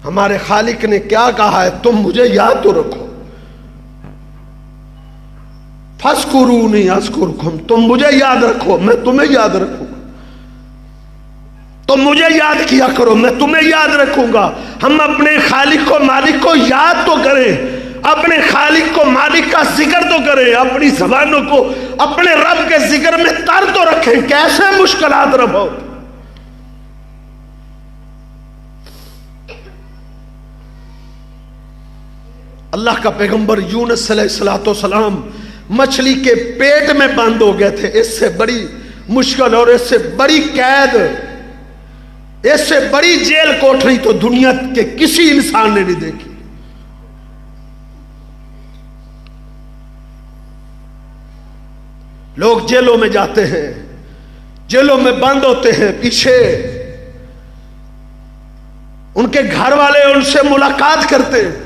ہمارے خالق نے کیا کہا ہے؟ تم مجھے یاد تو رکھو۔ فاذکرونی اذکرکم، تم مجھے یاد رکھو میں تمہیں یاد رکھوں گا، تم مجھے یاد کیا کرو میں تمہیں یاد رکھوں گا۔ ہم اپنے خالق کو مالک کو یاد تو کریں، اپنے خالق کو مالک کا ذکر تو کریں، اپنی زبانوں کو اپنے رب کے ذکر میں تر تو رکھیں۔ کیسے مشکلات رفع ہوتی؟ اللہ کا پیغمبر یونس علیہ السلام مچھلی کے پیٹ میں بند ہو گئے تھے. اس سے بڑی مشکل اور اس سے بڑی قید، اس سے بڑی جیل کوٹری تو دنیا کے کسی انسان نے نہیں دیکھی. لوگ جیلوں میں جاتے ہیں، جیلوں میں بند ہوتے ہیں، پیچھے ان کے گھر والے ان سے ملاقات کرتے ہیں،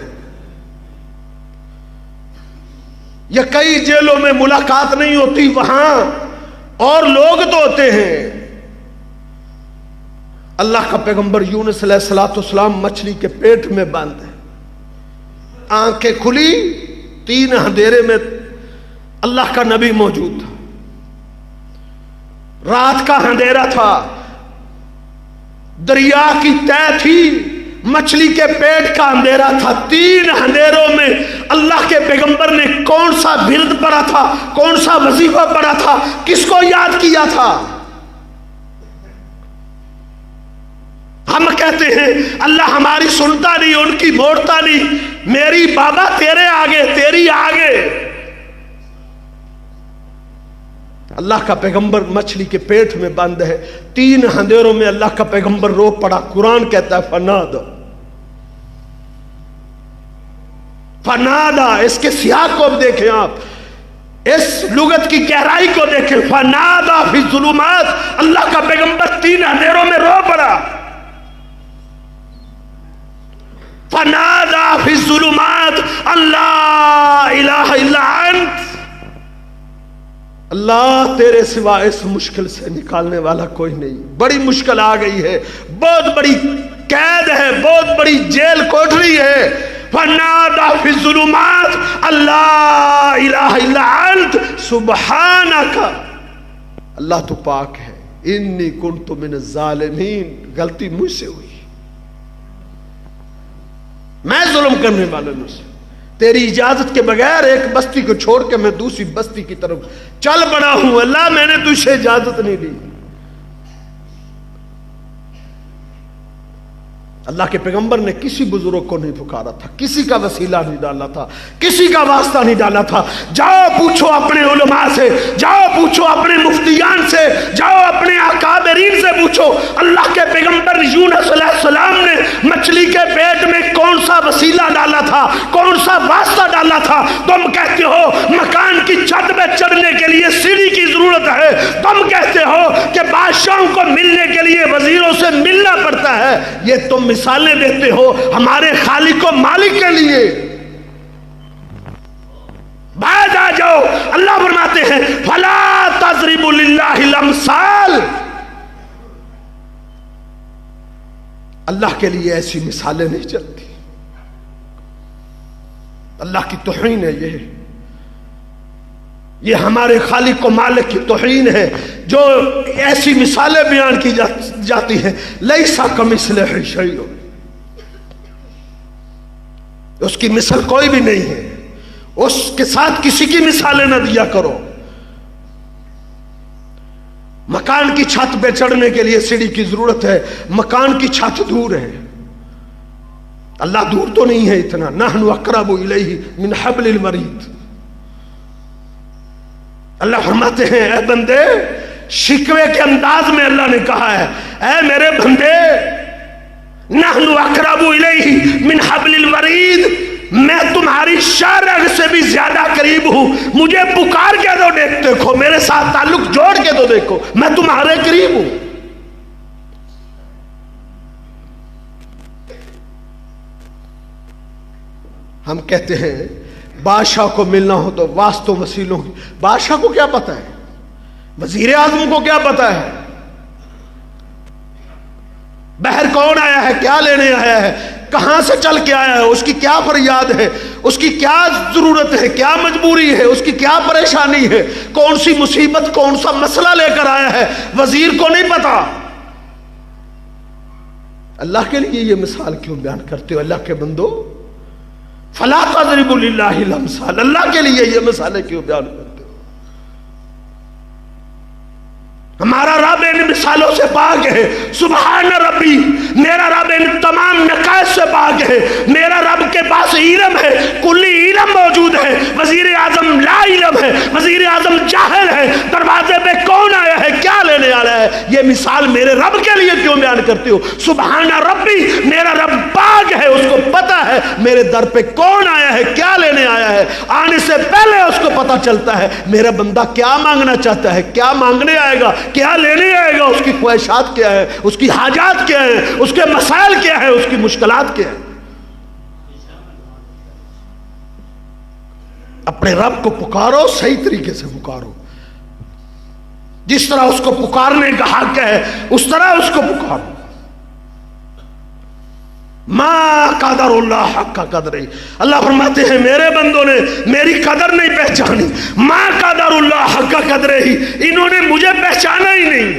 یا کئی جیلوں میں ملاقات نہیں ہوتی، وہاں اور لوگ تو ہوتے ہیں. اللہ کا پیغمبر یونس علیہ الصلوۃ والسلام مچھلی کے پیٹ میں بند ہے، آنکھیں کھلی، 3 اندھیرے میں اللہ کا نبی موجود تھا. رات کا اندھیرا تھا، دریا کی تہ تھی، مچھلی کے پیٹ کا اندھیرا تھا. 3 اندھیروں میں اللہ کے پیغمبر نے کون سا ورد پڑھا تھا، کون سا وظیفہ پڑھا تھا، کس کو یاد کیا تھا؟ ہم کہتے ہیں اللہ ہماری سنتا نہیں، ان کی موڑتا نہیں. میری بابا تیرے آگے، تیری آگے. اللہ کا پیغمبر مچھلی کے پیٹ میں بند ہے، 3 اندھیروں میں اللہ کا پیغمبر رو پڑا. قرآن کہتا ہے فنادا، فنادا. اس کے سیاق کو اب دیکھیں آپ، اس لغت کی گہرائی کو دیکھیں. فنادا فی الظلمات، اللہ کا پیغمبر 3 اندھیروں میں رو پڑا. فنادا فی الظلمات اللہ الہ الا انت، اللہ تیرے سوا اس مشکل سے نکالنے والا کوئی نہیں. بڑی مشکل آ گئی ہے، بہت بڑی قید ہے، بہت بڑی جیل کوٹری ہے. فنادا فی الظلمات اللہ الہ الا انت سبحانک، اللہ تو پاک ہے. انی کنت من الظالمین، غلطی مجھ سے ہوئی، میں ظلم کرنے والوں میں سے. تیری اجازت کے بغیر ایک بستی کو چھوڑ کے میں دوسری بستی کی طرف چل پڑا ہوں. اللہ میں نے تجھ سے اجازت نہیں لی. اللہ کے پیغمبر نے کسی بزرگ کو نہیں پکارا تھا، کسی کا وسیلہ نہیں ڈالا تھا، کسی کا واسطہ نہیں ڈالا تھا. جاؤ پوچھو اپنے علماء سے، جاؤ پوچھو اپنے مفتیان سے، جاؤ اپنے اکابرین سے پوچھو. اللہ کے پیغمبر یونس علیہ السلام نے مچھلی کے پیٹ میں کون سا وسیلہ ڈالا تھا، کون سا واسطہ ڈالا تھا؟ تم کہتے ہو مکان کی چھت پہ چڑھنے کے لیے سیڑھی کی ضرورت ہے، تم کہتے ہو کہ بادشاہوں کو ملنے کے لیے وزیروں سے ملنا پڑتا ہے. یہ تم مثالیں دیتے ہو ہمارے خالق و مالک کے لیے. بعد آ جاؤ. اللہ فرماتے ہیں فلا تضربوا للہ الامثال، اللہ کے لیے ایسی مثالیں نہیں چلتی. اللہ کی توہین ہے یہ ہمارے خالق و مالک کی توہین ہے جو ایسی مثالیں بیان کی جاتی ہیں. لیسا کمثلہ شیء، اس کی مثل کوئی بھی نہیں ہے. اس کے ساتھ کسی کی مثالیں نہ دیا کرو. مکان کی چھت پہ چڑھنے کے لیے سیڑھی کی ضرورت ہے، مکان کی چھت دور ہے، اللہ دور تو نہیں ہے اتنا. نحن اقرب الیہ من حبل الورید. اللہ فرماتے ہیں اے بندے، شکوے کے انداز میں اللہ نے کہا ہے اے میرے بندے، نحن اقرب الیہ من حبل الورید، میں تمہاری شارگ سے بھی زیادہ قریب ہوں. مجھے پکار کے تو دیکھو، میرے ساتھ تعلق جوڑ کے تو دیکھو، میں تمہارے قریب ہوں. ہم کہتے ہیں بادشاہ کو ملنا ہو تو واسطوں وسیلوں کی. بادشاہ کو کیا پتا ہے، وزیر اعظم کو کیا پتا ہے باہر کون آیا ہے، کیا لینے آیا ہے، کہاں سے چل کے آیا ہے، اس کی کیا فریاد ہے، اس کی کیا ضرورت ہے، کیا مجبوری ہے، اس کی کیا پریشانی ہے، کون سی مصیبت، کون سا مسئلہ لے کر آیا ہے، وزیر کو نہیں پتا. اللہ کے لیے یہ مثال کیوں بیان کرتے ہو اللہ کے بندو؟ فلا تضربوا للہ الامثال، اللہ کے لیے یہ مثالیں کیوں بیان کرتے ہو؟ ہمارا رب ان مثالوں سے پاک ہے. سبحان ربی، میرا رب ان تمام نقائص سے پاک ہے. میرا رب کے پاس علم ہے کلی علم موجود ہے، وزیر اعظم لا علم ہے، وزیر اعظم جاہل ہے، دروازے پہ کون آیا ہے، کیا لینے آیا ہے؟ یہ مثال میرے رب کے لیے کیوں بیان کرتے ہو؟ سبحان ربی، میرا رب پاک ہے، اس کو پتا ہے میرے در پہ کون آیا ہے، کیا لینے آیا ہے۔ آنے سے پہلے اس کو پتا چلتا ہے میرا بندہ کیا مانگنا چاہتا ہے، کیا مانگنے آئے گا، کیا لینے آئے گا، اس کی خواہشات کیا ہے، اس کی حاجات کیا ہیں، اس کے مسائل کیا ہے، اس کی مشکلات کیا ہے۔ اپنے رب کو پکارو، صحیح طریقے سے پکارو، جس طرح اس کو پکارنے کا حق ہے اس طرح اس کو پکارو۔ ما قدر اللہ حق کا قدر ہی، اللہ فرماتے ہیں میرے بندوں نے میری قدر نہیں پہچانی، ما قدر اللہ حق کا قدر ہی، انہوں نے مجھے پہچانا ہی نہیں۔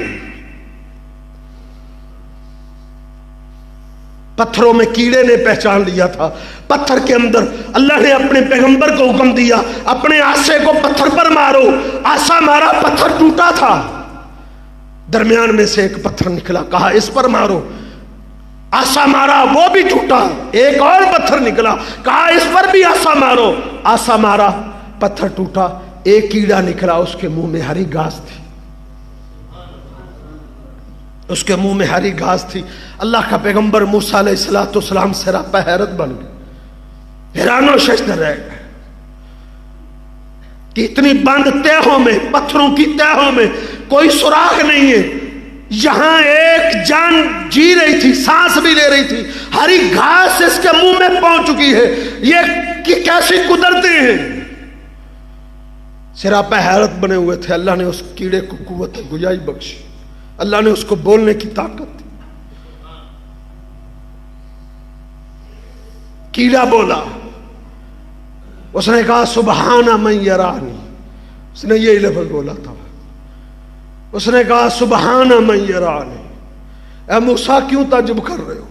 پتھروں میں کیڑے نے پہچان لیا تھا، پتھر کے اندر اللہ نے اپنے پیغمبر کو حکم دیا اپنے آسے کو پتھر پر مارو، آسا مارا، پتھر ٹوٹا تھا، درمیان میں سے ایک پتھر نکلا، کہا اس پر مارو، آسا مارا وہ بھی ٹوٹا، ایک اور پتھر نکلا، کہا اس پر بھی آسا مارو، آسا مارا، پتھر ٹوٹا، ایک کیڑا نکلا، اس کے منہ میں ہری گھاس تھی، اس کے منہ میں ہری گھاس تھی۔ اللہ کا پیغمبر موسیٰ علیہ السلام سراپا حیرت بن گئے، حیران و ششدر رہ گئے کہ اتنی بند تہوں میں، پتھروں کی تہوں میں کوئی سراغ نہیں ہے، یہاں ایک جان جی رہی تھی، سانس بھی لے رہی تھی، ہری گھاس اس کے منہ میں پہنچ چکی ہے، یہ کیسی قدرتیں ہیں۔ سراپا حیرت بنے ہوئے تھے، اللہ نے اس کیڑے کو قوت گویائی بخشی، اللہ نے اس کو بولنے کی طاقت دی۔ کیڑا بولا، اس نے کہا سبحان من یرانی، اس نے یہی لفظ بولا تھا، اس نے کہا سبحان من یرانی، اے موسیٰ کیوں تعجب کر رہے ہو؟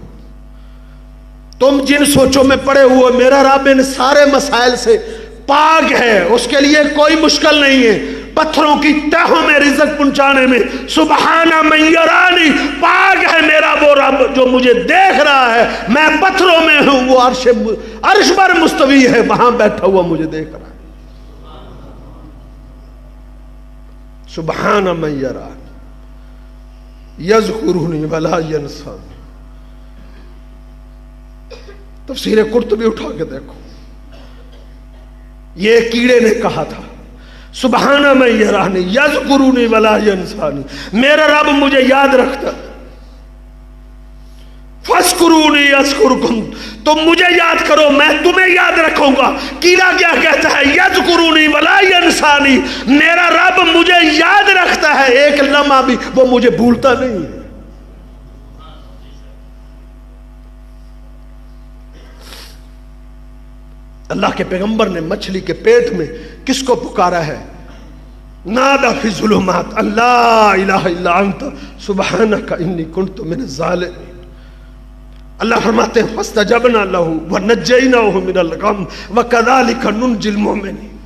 تم جن سوچوں میں پڑے ہوئے، میرا رب ان سارے مسائل سے پاک ہے، اس کے لیے کوئی مشکل نہیں ہے، پتھروں کی تہوں میں رزق پہنچانے میں سبحان من یرانی، پاک ہے میرا وہ رب جو مجھے دیکھ رہا ہے، میں پتھروں میں ہوں، وہ عرش پر مستوی ہے، وہاں بیٹھا ہوا مجھے دیکھ رہا ہے۔ سبحان من یرانی یذکرنی ولا ینسانی، تفسیر قرطبی اٹھا کے دیکھو، یہ کیڑے نے کہا تھا سبحان من یرانی یذکرنی ولا ینسانی، میرا رب مجھے یاد رکھتا، فاذکرونی اذکرکم، تم مجھے یاد کرو میں تمہیں یاد رکھوں گا۔ کیڑا کیا کہتا ہے؟ یذکرونی ولا ینسانی، میرا رب مجھے یاد رکھتا ہے، ایک لمحہ بھی وہ مجھے بھولتا نہیں ہے۔ اللہ کے پیغمبر نے مچھلی کے پیٹ میں کس کو پکارا ہے؟ نادا فی الظلمات اللہ الہ الا انت سبحانک انی کنت من الظالمین۔ اللہ فرماتے ہیں فاستجبنا لہ ونجیناہ من الغم وکذالک ننجی المؤمنین۔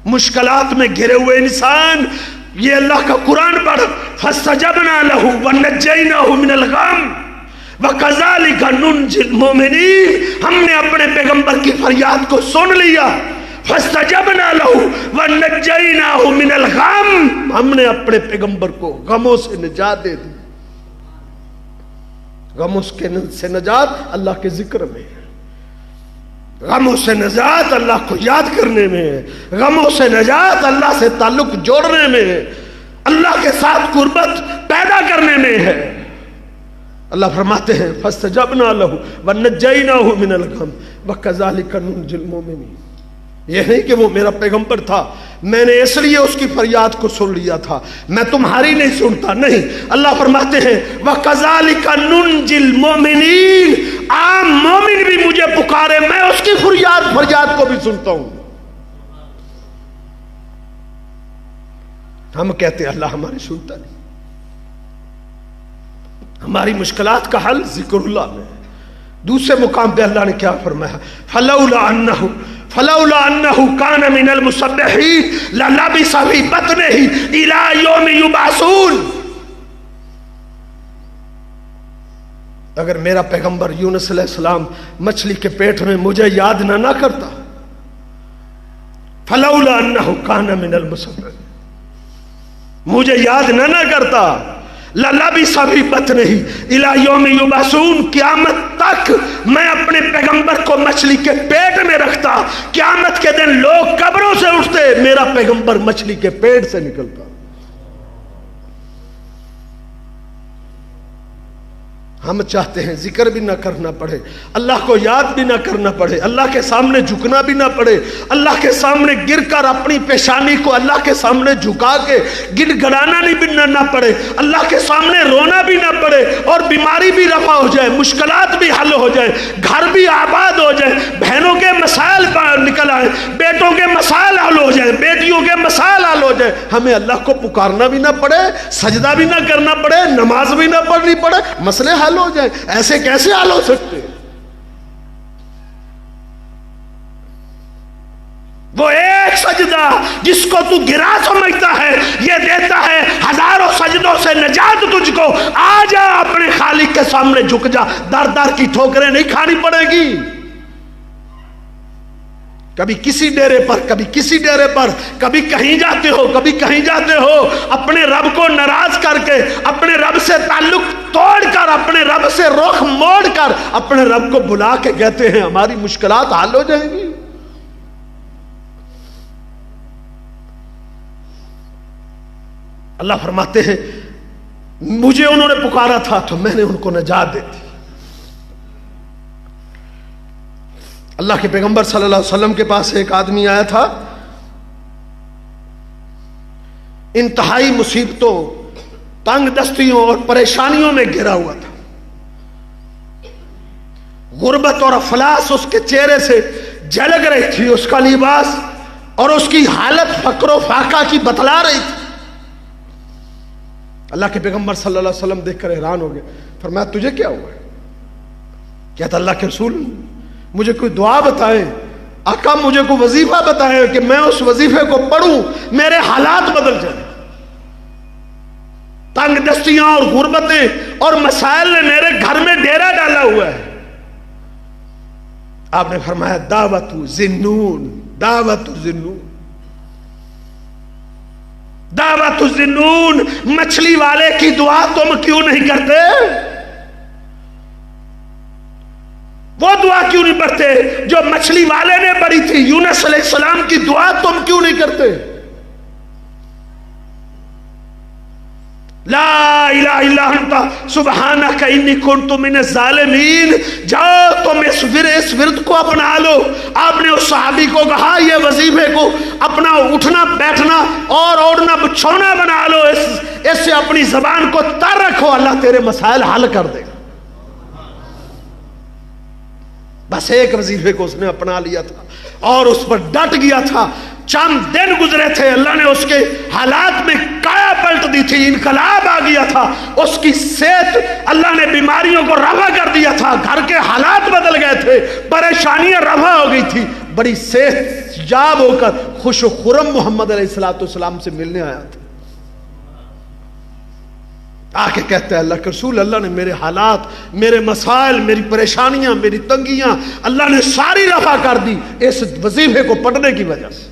مشکلات میں گھرے ہوئے انسان یہ اللہ کا قرآن پڑھ، فاستجبنا لہ ونجیناہ من الغم وَكَذَلِكَ نُنْجِي الْمُؤْمِنِينَ، ہم نے اپنے پیغمبر کی فریاد کو سن لیا، فَاسْتَجَبْنَا لَهُ وَنَجَّيْنَاهُ مِنَ الْغَمِّ، ہم نے اپنے پیغمبر کو غموں سے نجات دے دی۔ غموں سے نجات اللہ کے ذکر میں ہے، غموں سے نجات اللہ کو یاد کرنے میں ہے، غموں سے نجات اللہ سے تعلق جوڑنے میں ہے، اللہ کے ساتھ قربت پیدا کرنے میں ہے۔ اللہ فرماتے ہیں فاستجبنا لہ ونجیناہ من الغم وکذالک ننجی المؤمنین۔ یہ نہیں کہ وہ میرا پیغمبر تھا، میں نے اس لیے اس کی فریاد کو سن لیا تھا، میں تمہاری نہیں سنتا، نہیں۔ اللہ فرماتے ہیں وکذالک ننجی المؤمنین، عام مومن بھی مجھے پکارے میں اس کی فریاد کو بھی سنتا ہوں۔ ہم کہتے ہیں اللہ ہماری سنتا نہیں، ہماری مشکلات کا حل ذکر اللہ میں۔ دوسرے مقام پہ اللہ نے کیا فرمایا؟ فلولا انہ کان من المسبحین للبث فی بطنہ الی یوم یبعثون۔ اگر میرا پیغمبر یونس علیہ السلام مچھلی کے پیٹ میں مجھے یاد نہ کرتا، فلولا انہ کان من المسبحین، مجھے یاد نہ کرتا، للبث فی بطنہ الی یوم یبعثون، قیامت تک میں اپنے پیغمبر کو مچھلی کے پیٹ میں رکھتا، قیامت کے دن لوگ قبروں سے اٹھتے، میرا پیغمبر مچھلی کے پیٹ سے نکلتا۔ ہم چاہتے ہیں ذکر بھی نہ کرنا پڑے، اللہ کو یاد بھی نہ کرنا پڑے، اللہ کے سامنے جھکنا بھی نہ پڑے، اللہ کے سامنے گر کر اپنی پیشانی کو اللہ کے سامنے جھکا کے گڑ گڑانا بھی نہ پڑے، اللہ کے سامنے رونا بھی نہ پڑے، اور بیماری بھی رفع ہو جائے، مشکلات بھی حل ہو جائے، گھر بھی آباد ہو جائے، بہنوں کے مسائل نکل آئے، بیٹوں کے مسائل حل ہو جائے، بیٹیوں کے مسائل حل ہو جائے، ہمیں اللہ کو پکارنا بھی نہ پڑے، سجدہ بھی نہ کرنا پڑے، نماز بھی نہ پڑھنی پڑے، مسئلے حل ہو جائے۔ ایسے کیسے حل ہو سکتے؟ وہ ایک سجدہ جس کو تو گرا سمجھتا ہے، یہ دیتا ہے ہزاروں سجدوں سے نجات تجھ کو۔ آ جا اپنے خالق کے سامنے جھک جا، در در کی ٹھوکریں نہیں کھانی پڑے گی۔ کبھی کسی ڈیرے پر، کبھی کسی ڈیرے پر، کبھی کہیں جاتے ہو، کبھی کہیں جاتے ہو، اپنے رب کو ناراض کر کے، اپنے رب سے تعلق توڑ کر، اپنے رب سے رخ موڑ کر، اپنے رب کو بلا کے کہتے ہیں ہماری مشکلات حل ہو جائیں گی۔ اللہ فرماتے ہیں مجھے انہوں نے پکارا تھا تو میں نے ان کو نجات دی تھی۔ اللہ کے پیغمبر صلی اللہ علیہ وسلم کے پاس ایک آدمی آیا تھا، انتہائی مصیبتوں، تنگ دستیوں اور پریشانیوں میں گھرا ہوا تھا، غربت اور افلاس اس کے چہرے سے جھلک رہی تھی، اس کا لباس اور اس کی حالت فقر و فاقہ کی بتلا رہی تھی۔ اللہ کے پیغمبر صلی اللہ علیہ وسلم دیکھ کر حیران ہو گئے، فرمایا تجھے کیا ہوا ہے؟ کہتا اللہ کے رسول مجھے کوئی دعا بتائیں، آقا مجھے کوئی وظیفہ بتائیں کہ میں اس وظیفے کو پڑھوں، میرے حالات بدل جائیں۔ تنگ دستیاں اور غربتیں اور مسائل نے میرے گھر میں ڈیرا ڈالا ہوا ہے۔ آپ نے فرمایا دعوت ذنون، دعوت ذنون، دعوت ذنون، مچھلی والے کی دعا تم کیوں نہیں کرتے؟ وہ دعا کیوں نہیں پڑھتے جو مچھلی والے نے پڑھی تھی؟ یونس علیہ السلام کی دعا تم کیوں نہیں کرتے؟ لا الہ الا انت سبحانک انی کنت من الظالمین۔ جاؤ تم اس ورد کو اپنا لو۔ آپ نے اس صحابی کو کہا یہ وظیفے کو اپنا اٹھنا بیٹھنا اور اوڑھنا بچھونا بنا لو، اس سے اپنی زبان کو تر رکھو، اللہ تیرے مسائل حل کر دے گا۔ بس ایک وظیفے کو اس نے اپنا لیا تھا اور اس پر ڈٹ گیا تھا۔ چند دن گزرے تھے، اللہ نے اس کے حالات میں کایا پلٹ دی تھی، انقلاب آ گیا تھا، اس کی صحت اللہ نے بیماریوں کو رفع کر دیا تھا، گھر کے حالات بدل گئے تھے، پریشانیاں رفع ہو گئی تھی، بڑی صحت یاب ہو کر خوش و خرم محمد علیہ السلام سے ملنے آیا تھا۔ آ کے کہتا ہے اللہ کے رسول، اللہ نے میرے حالات، میرے مسائل، میری پریشانیاں، میری تنگیاں اللہ نے ساری رفع کر دی اس وظیفے کو پڑھنے کی وجہ سے۔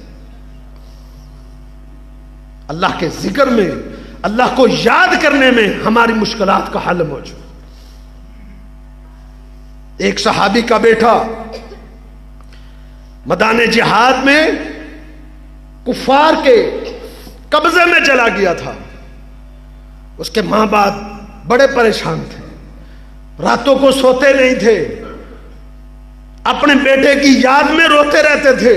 اللہ کے ذکر میں، اللہ کو یاد کرنے میں ہماری مشکلات کا حل موجود۔ ایک صحابی کا بیٹا میدان جہاد میں کفار کے قبضے میں چلا گیا تھا، اس کے ماں باپ بڑے پریشان تھے، راتوں کو سوتے نہیں تھے، اپنے بیٹے کی یاد میں روتے رہتے تھے۔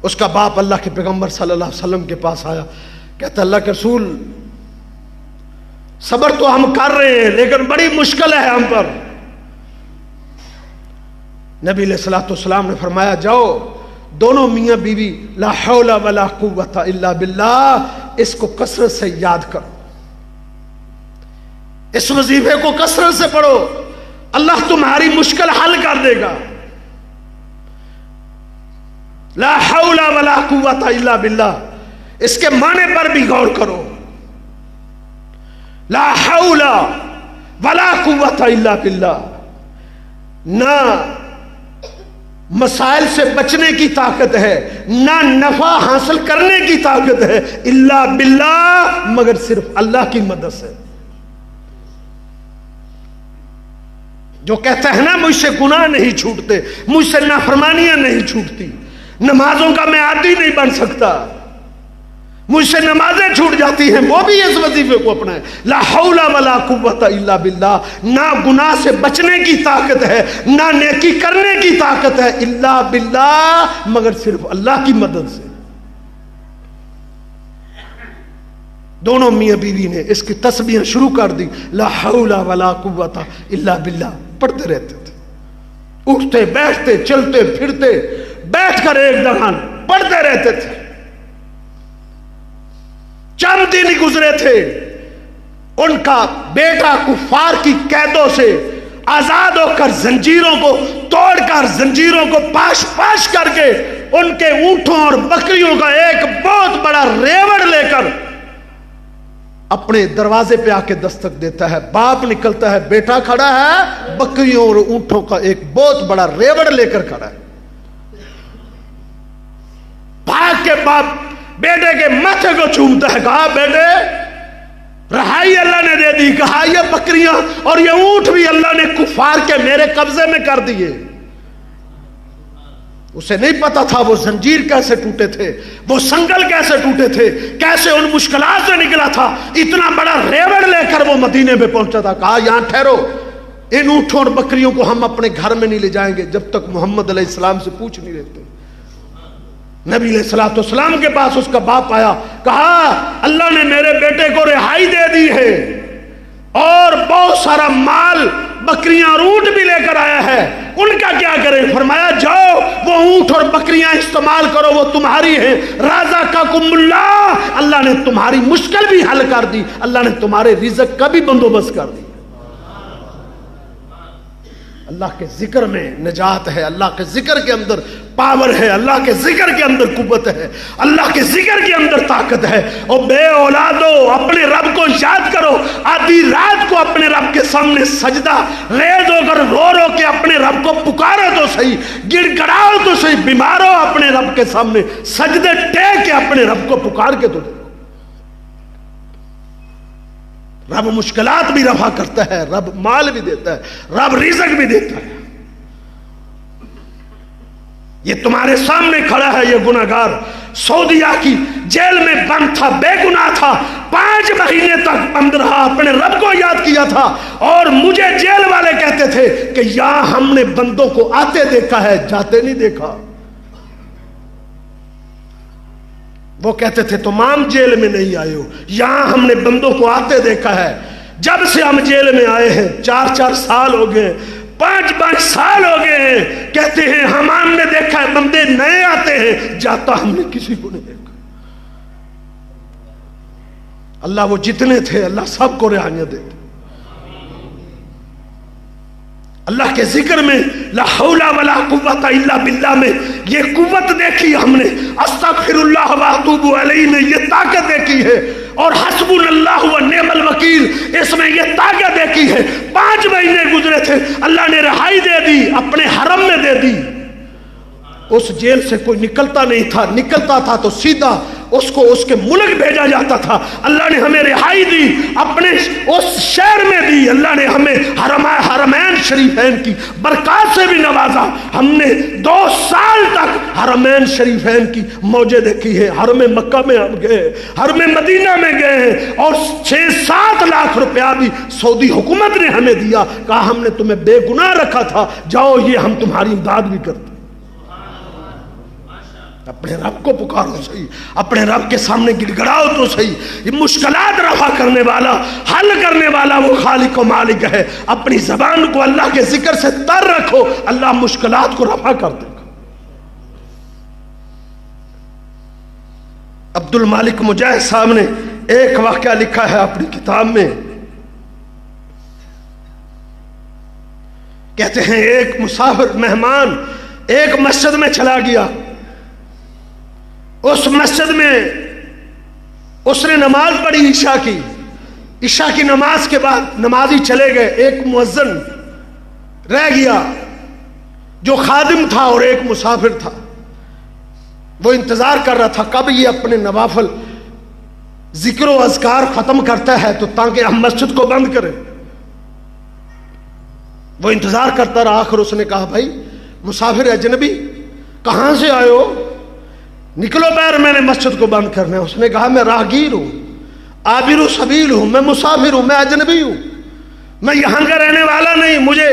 اس کا باپ اللہ کے پیغمبر صلی اللہ علیہ وسلم کے پاس آیا، کہتا اللہ کے رسول صبر تو ہم کر رہے ہیں لیکن بڑی مشکل ہے ہم پر۔ نبی علیہ الصلوۃ والسلام نے فرمایا جاؤ دونوں میاں بیوی لا حول ولا قوت الا باللہ اس کو کثرت سے یاد کرو، اس وظیفے کو کثرت سے پڑھو، اللہ تمہاری مشکل حل کر دے گا۔ لا حول ولا قوت الا باللہ، اس کے معنی پر بھی غور کرو۔ لا حول ولا قوت الا باللہ، نہ مسائل سے بچنے کی طاقت ہے، نہ نفع حاصل کرنے کی طاقت ہے، الا باللہ، مگر صرف اللہ کی مدد سے۔ جو کہتا ہے نا مجھ سے گناہ نہیں چھوٹتے، مجھ سے نافرمانیاں نہیں چھوٹتی، نمازوں کا میں عادی نہیں بن سکتا، مجھ سے نمازیں چھوٹ جاتی ہیں، وہ بھی اس وظیفے کو اپنائے۔ لا حول ولا قوت الا باللہ، نہ گناہ سے بچنے کی طاقت ہے، نہ نیکی کرنے کی طاقت ہے، الا باللہ، مگر صرف اللہ کی مدد سے۔ دونوں میاں بیوی نے اس کی تسبیح شروع کر دی، لا حول ولا قوت الا باللہ، پڑھتے رہتے تھے، اٹھتے بیٹھتے چلتے پھرتے بیٹھ کر ایک دہان پڑھتے رہتے تھے۔ چند دن گزرے تھے، ان کا بیٹا کفار کی قیدوں سے آزاد ہو کر، زنجیروں کو توڑ کر، زنجیروں کو پاش پاش کر کے، ان کے اونٹوں اور بکریوں کا ایک بہت بڑا ریوڑ لے کر اپنے دروازے پہ آ کے دستک دیتا ہے۔ باپ نکلتا ہے، بیٹا کھڑا ہے، بکریوں اور اونٹوں کا ایک بہت بڑا ریوڑ لے کر کھڑا ہے۔ بھاگ کے باپ بیٹے کے ماتھے کو چومتا ہے، کہا بیٹے رہائی اللہ نے دے دی، کہا یہ بکریاں اور یہ اونٹ بھی اللہ نے کفار کے میرے قبضے میں کر دیے۔ اسے نہیں پتا تھا وہ زنجیر کیسے ٹوٹے تھے، وہ سنگل کیسے ٹوٹے تھے، کیسے ان مشکلات سے نکلا تھا۔ اتنا بڑا ریوڑ لے کر وہ مدینے میں پہنچا تھا، کہا یہاں ٹھہرو، ان اونٹوں اور بکریوں کو ہم اپنے گھر میں نہیں لے جائیں گے جب تک محمد علیہ السلام سے پوچھ نہیں لیتے۔ نبی علیہ السلام کے پاس اس کا باپ آیا، کہا اللہ نے میرے بیٹے کو رہائی دے دی ہے اور بہت سارا مال، بکریاں اور اونٹ بھی لے کر آیا ہے، ان کا کیا کریں؟ فرمایا جاؤ وہ اونٹ اور بکریاں استعمال کرو، وہ تمہاری ہیں، رازقکم اللہ، اللہ نے تمہاری مشکل بھی حل کر دی، اللہ نے تمہارے رزق کا بھی بندوبست کر دی۔ اللہ کے ذکر میں نجات ہے، اللہ کے ذکر کے اندر پاور ہے، اللہ کے ذکر کے اندر قوت ہے، اللہ کے ذکر کے اندر طاقت ہے۔ اور بے اولادو اپنے رب کو یاد کرو، آدھی رات کو اپنے رب کے سامنے سجدہ ریز ہو کر رو رو کے اپنے رب کو پکارو تو صحیح، گڑ گڑاؤ تو صحیح، بیمار ہو اپنے رب کے سامنے سجدے ٹیک کے اپنے رب کو پکار کے تو دے۔ رب مشکلات بھی رفع کرتا ہے، رب مال بھی دیتا ہے، رب رزق بھی دیتا ہے۔ یہ تمہارے سامنے کھڑا ہے، یہ گناہگار سعودیہ کی جیل میں بند تھا، بے گناہ تھا، 5 مہینے تک بند رہا، اپنے رب کو یاد کیا تھا، اور مجھے جیل والے کہتے تھے کہ یہاں ہم نے بندوں کو آتے دیکھا ہے، جاتے نہیں دیکھا۔ وہ کہتے تھے تم عام جیل میں نہیں آئے ہو، یہاں ہم نے بندوں کو آتے دیکھا ہے۔ جب سے ہم جیل میں آئے ہیں 4 سال ہو گئے، 5 سال ہو گئے ہیں، کہتے ہیں ہم نے دیکھا ہے بندے نئے آتے ہیں، جاتا ہم نے کسی کو نہیں دیکھا۔ اللہ وہ جتنے تھے اللہ سب کو رہائیاں دیتے۔ اللہ کے ذکر میں لا حول ولا قوت الا باللہ میں یہ قوت دیکھی ہم نے، استغفر اللہ واتوب علیہ میں یہ طاقت دیکھی ہے، اور حسبنا اللہ ونعم الوکیل اس میں یہ طاقت دیکھی ہے۔ 5 مہینے گزرے تھے، اللہ نے رہائی دے دی، اپنے حرم میں دے دی۔ اس جیل سے کوئی نکلتا نہیں تھا، نکلتا تھا تو سیدھا اس کو اس کے ملک بھیجا جاتا تھا۔ اللہ نے ہمیں رہائی دی، اپنے اس شہر میں دی، اللہ نے ہمیں حرمین شریفین کی برکات سے بھی نوازا۔ ہم نے 2 سال تک حرمین شریفین کی موجیں دیکھی ہے، حرم مکہ میں ہم گئے، حرم مدینہ میں گئے ہیں، اور 6-7 لاکھ روپیہ بھی سعودی حکومت نے ہمیں دیا، کہا ہم نے تمہیں بے گناہ رکھا تھا، جاؤ یہ ہم تمہاری امداد بھی کرتے۔ اپنے رب کو پکارو صحیح، اپنے رب کے سامنے گڑ گڑاؤ تو صحیح۔ یہ مشکلات رفع کرنے والا، حل کرنے والا وہ خالق و مالک ہے۔ اپنی زبان کو اللہ کے ذکر سے تر رکھو، اللہ مشکلات کو رفع کر دے گا۔ عبد المالک مجاہد صاحب نے ایک واقعہ لکھا ہے اپنی کتاب میں، کہتے ہیں ایک مسافر مہمان ایک مسجد میں چلا گیا، اس مسجد میں اس نے نماز پڑھی عشاء کی، عشاء کی نماز کے بعد نمازی چلے گئے، ایک مؤذن رہ گیا جو خادم تھا اور ایک مسافر تھا. وہ انتظار کر رہا تھا کب یہ اپنے نوافل ذکر و اذکار ختم کرتا ہے تو تاکہ ہم مسجد کو بند کریں. وہ انتظار کرتا رہا. آخر اس نے کہا بھائی مسافر اجنبی کہاں سے آئے ہو؟ نکلو باہر، میں نے مسجد کو بند کرنا ہے. اس نے کہا میں راہگیر ہوں، عابر و سبیل ہوں، میں مسافر ہوں، میں اجنبی ہوں، میں یہاں کا رہنے والا نہیں، مجھے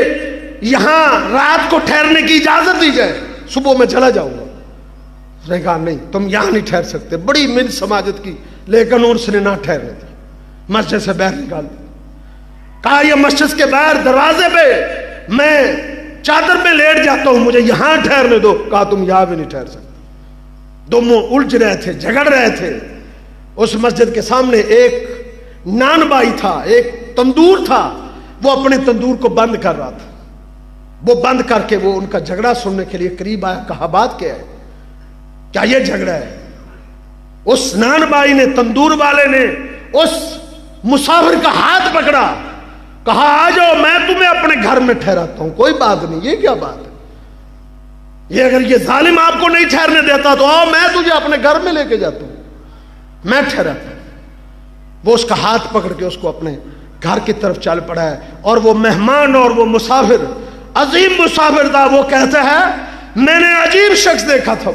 یہاں رات کو ٹھہرنے کی اجازت دی جائے، صبح میں چلا جاؤں گا. اس نے کہا نہیں تم یہاں نہیں ٹھہر سکتے. بڑی من سماجت کی لیکن اس نے نہ ٹھہرنے دی، مسجد سے باہر نکال دیا. کہا یہ مسجد کے باہر دروازے پہ میں چادر پہ لیٹ جاتا ہوں، مجھے یہاں ٹھہرنے دو. کہا تم یہاں بھی نہیں ٹھہر سکتے. دونوں الجھ رہے تھے، جھگڑ رہے تھے. اس مسجد کے سامنے ایک نان بائی تھا، ایک تندور تھا، وہ اپنے تندور کو بند کر رہا تھا. وہ بند کر کے وہ ان کا جھگڑا سننے کے لیے قریب آیا. کہا بات کیا ہے، کیا یہ جھگڑا ہے؟ اس نان بائی نے، تندور والے نے اس مسافر کا ہاتھ پکڑا، کہا آ جاؤ میں تمہیں اپنے گھر میں ٹھہراتا ہوں، کوئی بات نہیں. یہ کیا بات ہے؟ یہ اگر یہ ظالم آپ کو نہیں ٹھہرنے دیتا تو آؤ میں تجھے اپنے گھر میں لے کے جاتا ہوں، میں ٹھہراتا ہوں. وہ اس کا ہاتھ پکڑ کے اس کو اپنے گھر کی طرف چل پڑا ہے. اور وہ مہمان اور وہ مسافر، عظیم مسافر تھا، وہ کہتا ہے میں نے عجیب شخص دیکھا تھا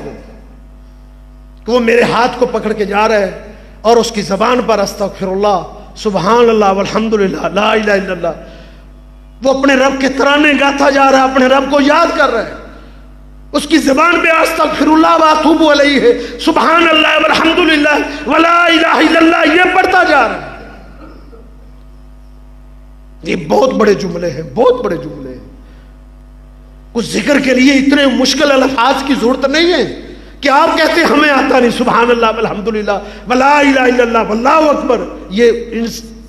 وہ میرے ہاتھ کو پکڑ کے جا رہا ہے اور اس کی زبان پر استغفر اللہ، سبحان اللہ، والحمدللہ، لا الہ الا اللہ، وہ اپنے رب کے ترانے گاتا جا رہا ہے، اپنے رب کو یاد کر رہا ہے. اس کی زبان پہ استغفر اللہ واتوب علیہ ہے، سبحان اللہ والحمدللہ ولا الہ الا اللہ، یہ پڑھتا جا رہا ہے. یہ بہت بڑے جملے ہیں، بہت بڑے جملے ہیں. کچھ ذکر کے لیے اتنے مشکل الفاظ کی ضرورت نہیں ہے کہ آپ کہتے ہیں ہمیں آتا نہیں، سبحان اللہ والحمدللہ ولا الہ الا اللہ واللہ اکبر، یہ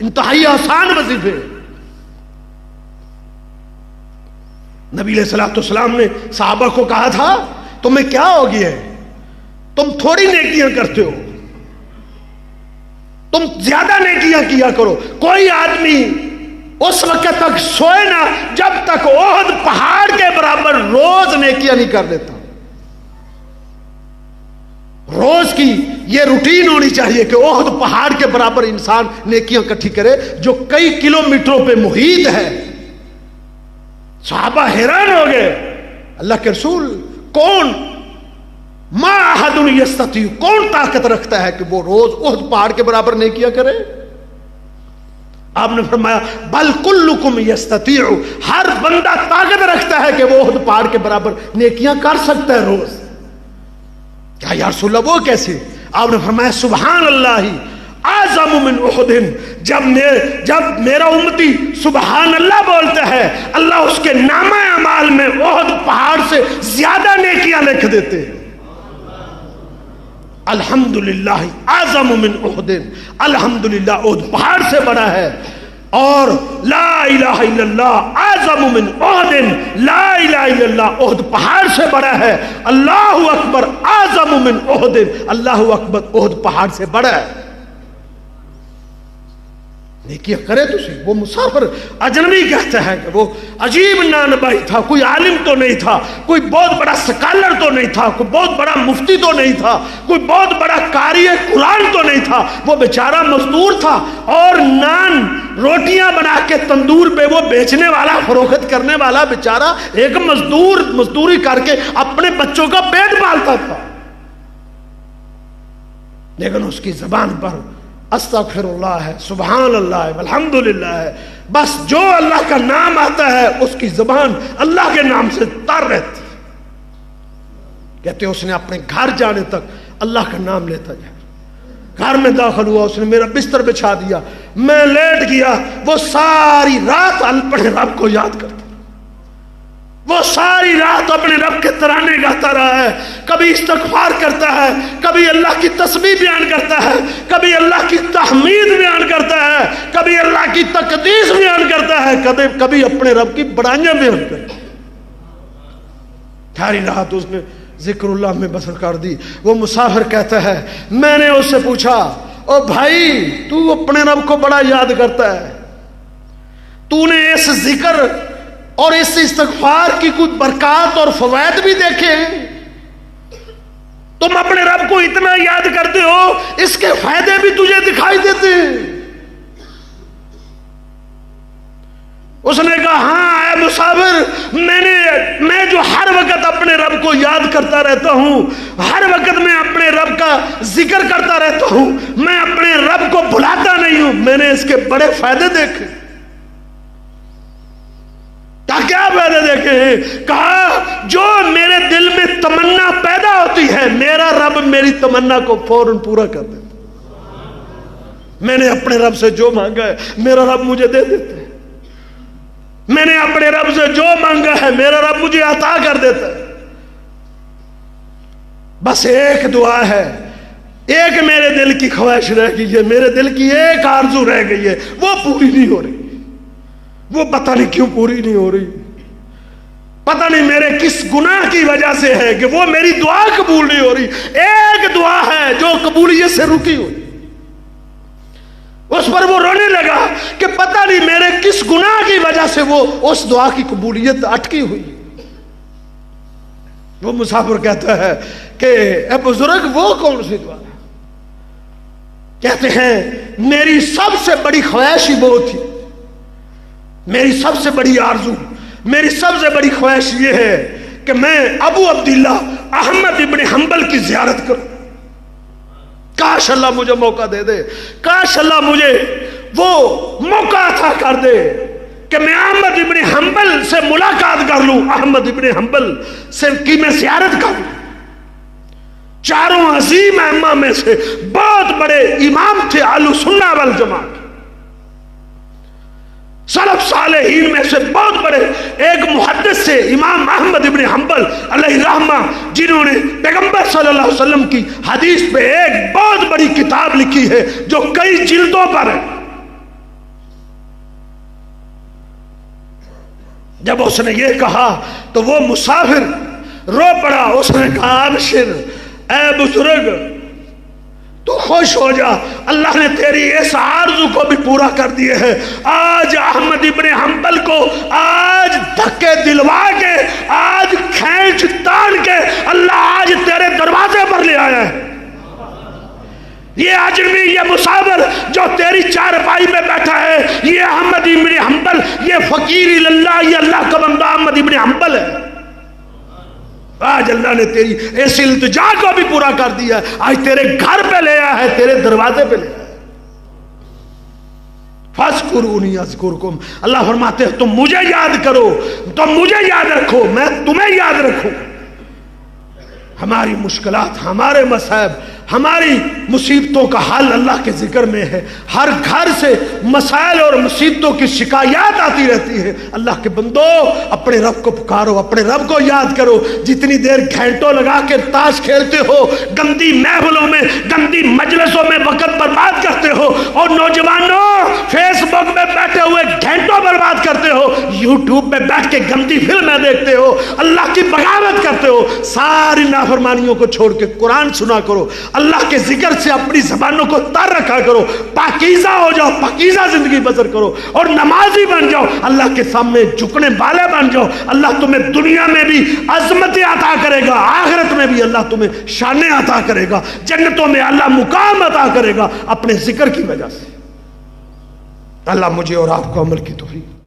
انتہائی آسان وظیفے ہیں. نبی علیہ الصلوۃ والسلام نے صحابہ کو کہا تھا تمہیں کیا ہو گیا ہے، تم تھوڑی نیکیاں کرتے ہو، تم زیادہ نیکیاں کیا کرو. کوئی آدمی اس وقت تک سوئے نہ جب تک احد پہاڑ کے برابر روز نیکیاں نہیں کر لیتا. روز کی یہ روٹین ہونی چاہیے کہ احد پہاڑ کے برابر انسان نیکیاں اکٹھی کرے جو کئی کلومیٹروں پہ محیط ہے. صحابہ حیران ہو گئے، اللہ کے رسول کون ما احد یستطیع، کون طاقت رکھتا ہے کہ وہ روز احد پہاڑ کے برابر نیکیاں کرے؟ آپ نے فرمایا بل کلکم یستطیع، ہر بندہ طاقت رکھتا ہے کہ وہ احد پہاڑ کے برابر نیکیاں کر سکتا ہے روز. کیا یا رسول اللہ وہ کیسے؟ آپ نے فرمایا سبحان اللہ اعظم من احد، جب میرا امتی سبحان اللہ بولتا ہے اللہ اس کے نامہ اعمال میں احد پہاڑ سے زیادہ نیکیاں لکھ دیتے ہیں. الحمدللہ اعظم من احد، الحمدللہ احد پہاڑ سے بڑا ہے. اور لا الہ الا اللہ اعظم من احد، لا الہ الا اللہ احد پہاڑ سے بڑا ہے. اللہ اکبر اعظم من احد، اللہ اکبر احد پہاڑ سے بڑا ہے. نیکیاں کرے تو صحیح. وہ مسافر اجنبی کہتا ہے کہ وہ عجیب نانبائی تھا، کوئی عالم تو نہیں تھا، کوئی بہت بڑا سکالر تو نہیں تھا، کوئی بہت بڑا مفتی تو نہیں تھا، کوئی بہت بڑا قاری قرآن تو نہیں تھا. وہ بیچارہ مزدور تھا اور نان روٹیاں بنا کے تندور پہ وہ بیچنے والا، فروخت کرنے والا بیچارہ ایک مزدوری کر کے اپنے بچوں کا پیٹ پالتا تھا. لیکن اس کی زبان پر استغفر اللہ ہے، سبحان اللہ ہے، والحمدللہ ہے. بس جو اللہ کا نام آتا ہے اس کی زبان اللہ کے نام سے تر رہتی. کہتے اس نے اپنے گھر جانے تک اللہ کا نام لیتا جائے. گھر میں داخل ہوا، اس نے میرا بستر بچھا دیا، میں لیٹ گیا. وہ ساری رات اپنے رب کو یاد کرتا، وہ ساری رات اپنے رب کے ترانے گاتا رہا ہے. کبھی استغفار کرتا ہے، کبھی اللہ کی تسبیح بیان کرتا ہے، کبھی اللہ کی تحمید بیان کرتا ہے، کبھی اللہ کی تقدیس بیان کرتا ہے، کبھی اپنے رب کی بڑائیاں بیان کرتا ہے. ساری رات اس نے ذکر اللہ میں بسر کر دی. وہ مسافر کہتا ہے میں نے اس سے پوچھا او بھائی تو اپنے رب کو بڑا یاد کرتا ہے، تو نے اس ذکر اور اس استغفار کی کچھ برکات اور فوائد بھی دیکھے ہیں؟ تم اپنے رب کو اتنا یاد کرتے ہو، اس کے فائدے بھی تجھے دکھائی دیتے ہیں۔ اس نے کہا ہاں اے مسافر، میں جو ہر وقت اپنے رب کو یاد کرتا رہتا ہوں، ہر وقت میں اپنے رب کا ذکر کرتا رہتا ہوں، میں اپنے رب کو بھلاتا نہیں ہوں، میں نے اس کے بڑے فائدے دیکھے۔ کیا فائدے دیکھے ہیں؟ کہا جو میرے دل میں تمنا پیدا ہوتی ہے، میرا رب میری تمنا کو فوراً پورا کر دیتا۔ میں نے اپنے رب سے جو مانگا ہے میرا رب مجھے دے دیتا ہے، میں نے اپنے رب سے جو مانگا ہے میرا رب مجھے عطا کر دیتا ہے۔ بس ایک دعا ہے، ایک میرے دل کی خواہش رہ گئی ہے، میرے دل کی ایک آرزو رہ گئی ہے، وہ پوری نہیں ہو رہی۔ وہ پتہ نہیں کیوں پوری نہیں ہو رہی، پتہ نہیں میرے کس گناہ کی وجہ سے ہے کہ وہ میری دعا قبول نہیں ہو رہی۔ ایک دعا ہے جو قبولیت سے رکی ہوئی۔ اس پر وہ رونے لگا کہ پتہ نہیں میرے کس گناہ کی وجہ سے وہ اس دعا کی قبولیت اٹکی ہوئی۔ وہ مسافر کہتا ہے کہ اے بزرگ وہ کون سی دعا ہے؟ کہتے ہیں میری سب سے بڑی خواہش ہی وہ تھی، میری سب سے بڑی آرزو، میری سب سے بڑی خواہش یہ ہے کہ میں ابو عبداللہ احمد ابن حنبل کی زیارت کروں۔ کاش اللہ مجھے موقع دے دے، کاش اللہ مجھے وہ موقع عطا کر دے کہ میں احمد ابن حنبل سے ملاقات کر لوں، احمد ابن حنبل سے کی میں زیارت کروں۔ چاروں عظیم ائمہ میں سے بہت بڑے امام تھے اہل سنہ والجماعت، سلف صالحین میں سے بہت بڑے ایک محدث سے امام احمد ابن حنبل علیہ رحمہ، جنہوں نے پیغمبر صلی اللہ علیہ وسلم کی حدیث پہ ایک بہت بڑی کتاب لکھی ہے جو کئی جلدوں پر ہے۔ جب اس نے یہ کہا تو وہ مسافر رو پڑا۔ اس نے کہا ابشر اے بزرگ، تو خوش ہو جا، اللہ نے تیری اس آرزو کو بھی پورا کر دیے ہے۔ آج احمد ابن حنبل کو آج دھکے دلوا کے، آج کھینچ تان کے اللہ آج تیرے دروازے پر لے آیا ہے۔ یہ اجنبی، یہ مسافر جو تیری چارپائی میں بیٹھا ہے، یہ احمد ابن حنبل، یہ فقیر اللہ، یہ اللہ کا بندہ احمد ابن حنبل ہے۔ آج اللہ نے تیری اس التجا کو بھی پورا کر دیا ہے، آج تیرے گھر پہ لے آیا ہے، تیرے دروازے پہ لے آیا ہے۔ فاذکرونی اذکرکم، اللہ فرماتے ہیں تم مجھے یاد کرو، تم مجھے یاد رکھو، میں تمہیں یاد رکھوں۔ ہماری مشکلات، ہمارے مصائب، ہماری مصیبتوں کا حل اللہ کے ذکر میں ہے۔ ہر گھر سے مسائل اور مصیبتوں کی شکایات آتی رہتی ہے۔ اللہ کے بندو اپنے رب کو پکارو، اپنے رب کو یاد کرو۔ جتنی دیر گھنٹوں لگا کے تاش کھیلتے ہو، گندی محفلوں میں، گندی مجلسوں میں وقت برباد کرتے ہو، اور نوجوانوں فیس بک میں بیٹھے ہوئے گھنٹوں برباد کرتے ہو، یوٹیوب پہ بیٹھ کے گندی فلمیں دیکھتے ہو، اللہ کی بغاوت کرتے ہو، ساری نافرمانیوں کو چھوڑ کے قرآن سنا کرو، اللہ کے ذکر سے اپنی زبانوں کو تر رکھا کرو، پاکیزہ ہو جاؤ، پاکیزہ زندگی بسر کرو، اور نمازی بن جاؤ، اللہ کے سامنے جھکنے والے بن جاؤ۔ اللہ تمہیں دنیا میں بھی عظمتیں عطا کرے گا، آخرت میں بھی اللہ تمہیں شانیں عطا کرے گا، جنتوں میں اللہ مقام عطا کرے گا اپنے ذکر کی وجہ سے۔ اللہ مجھے اور آپ کو عمل کی توفیق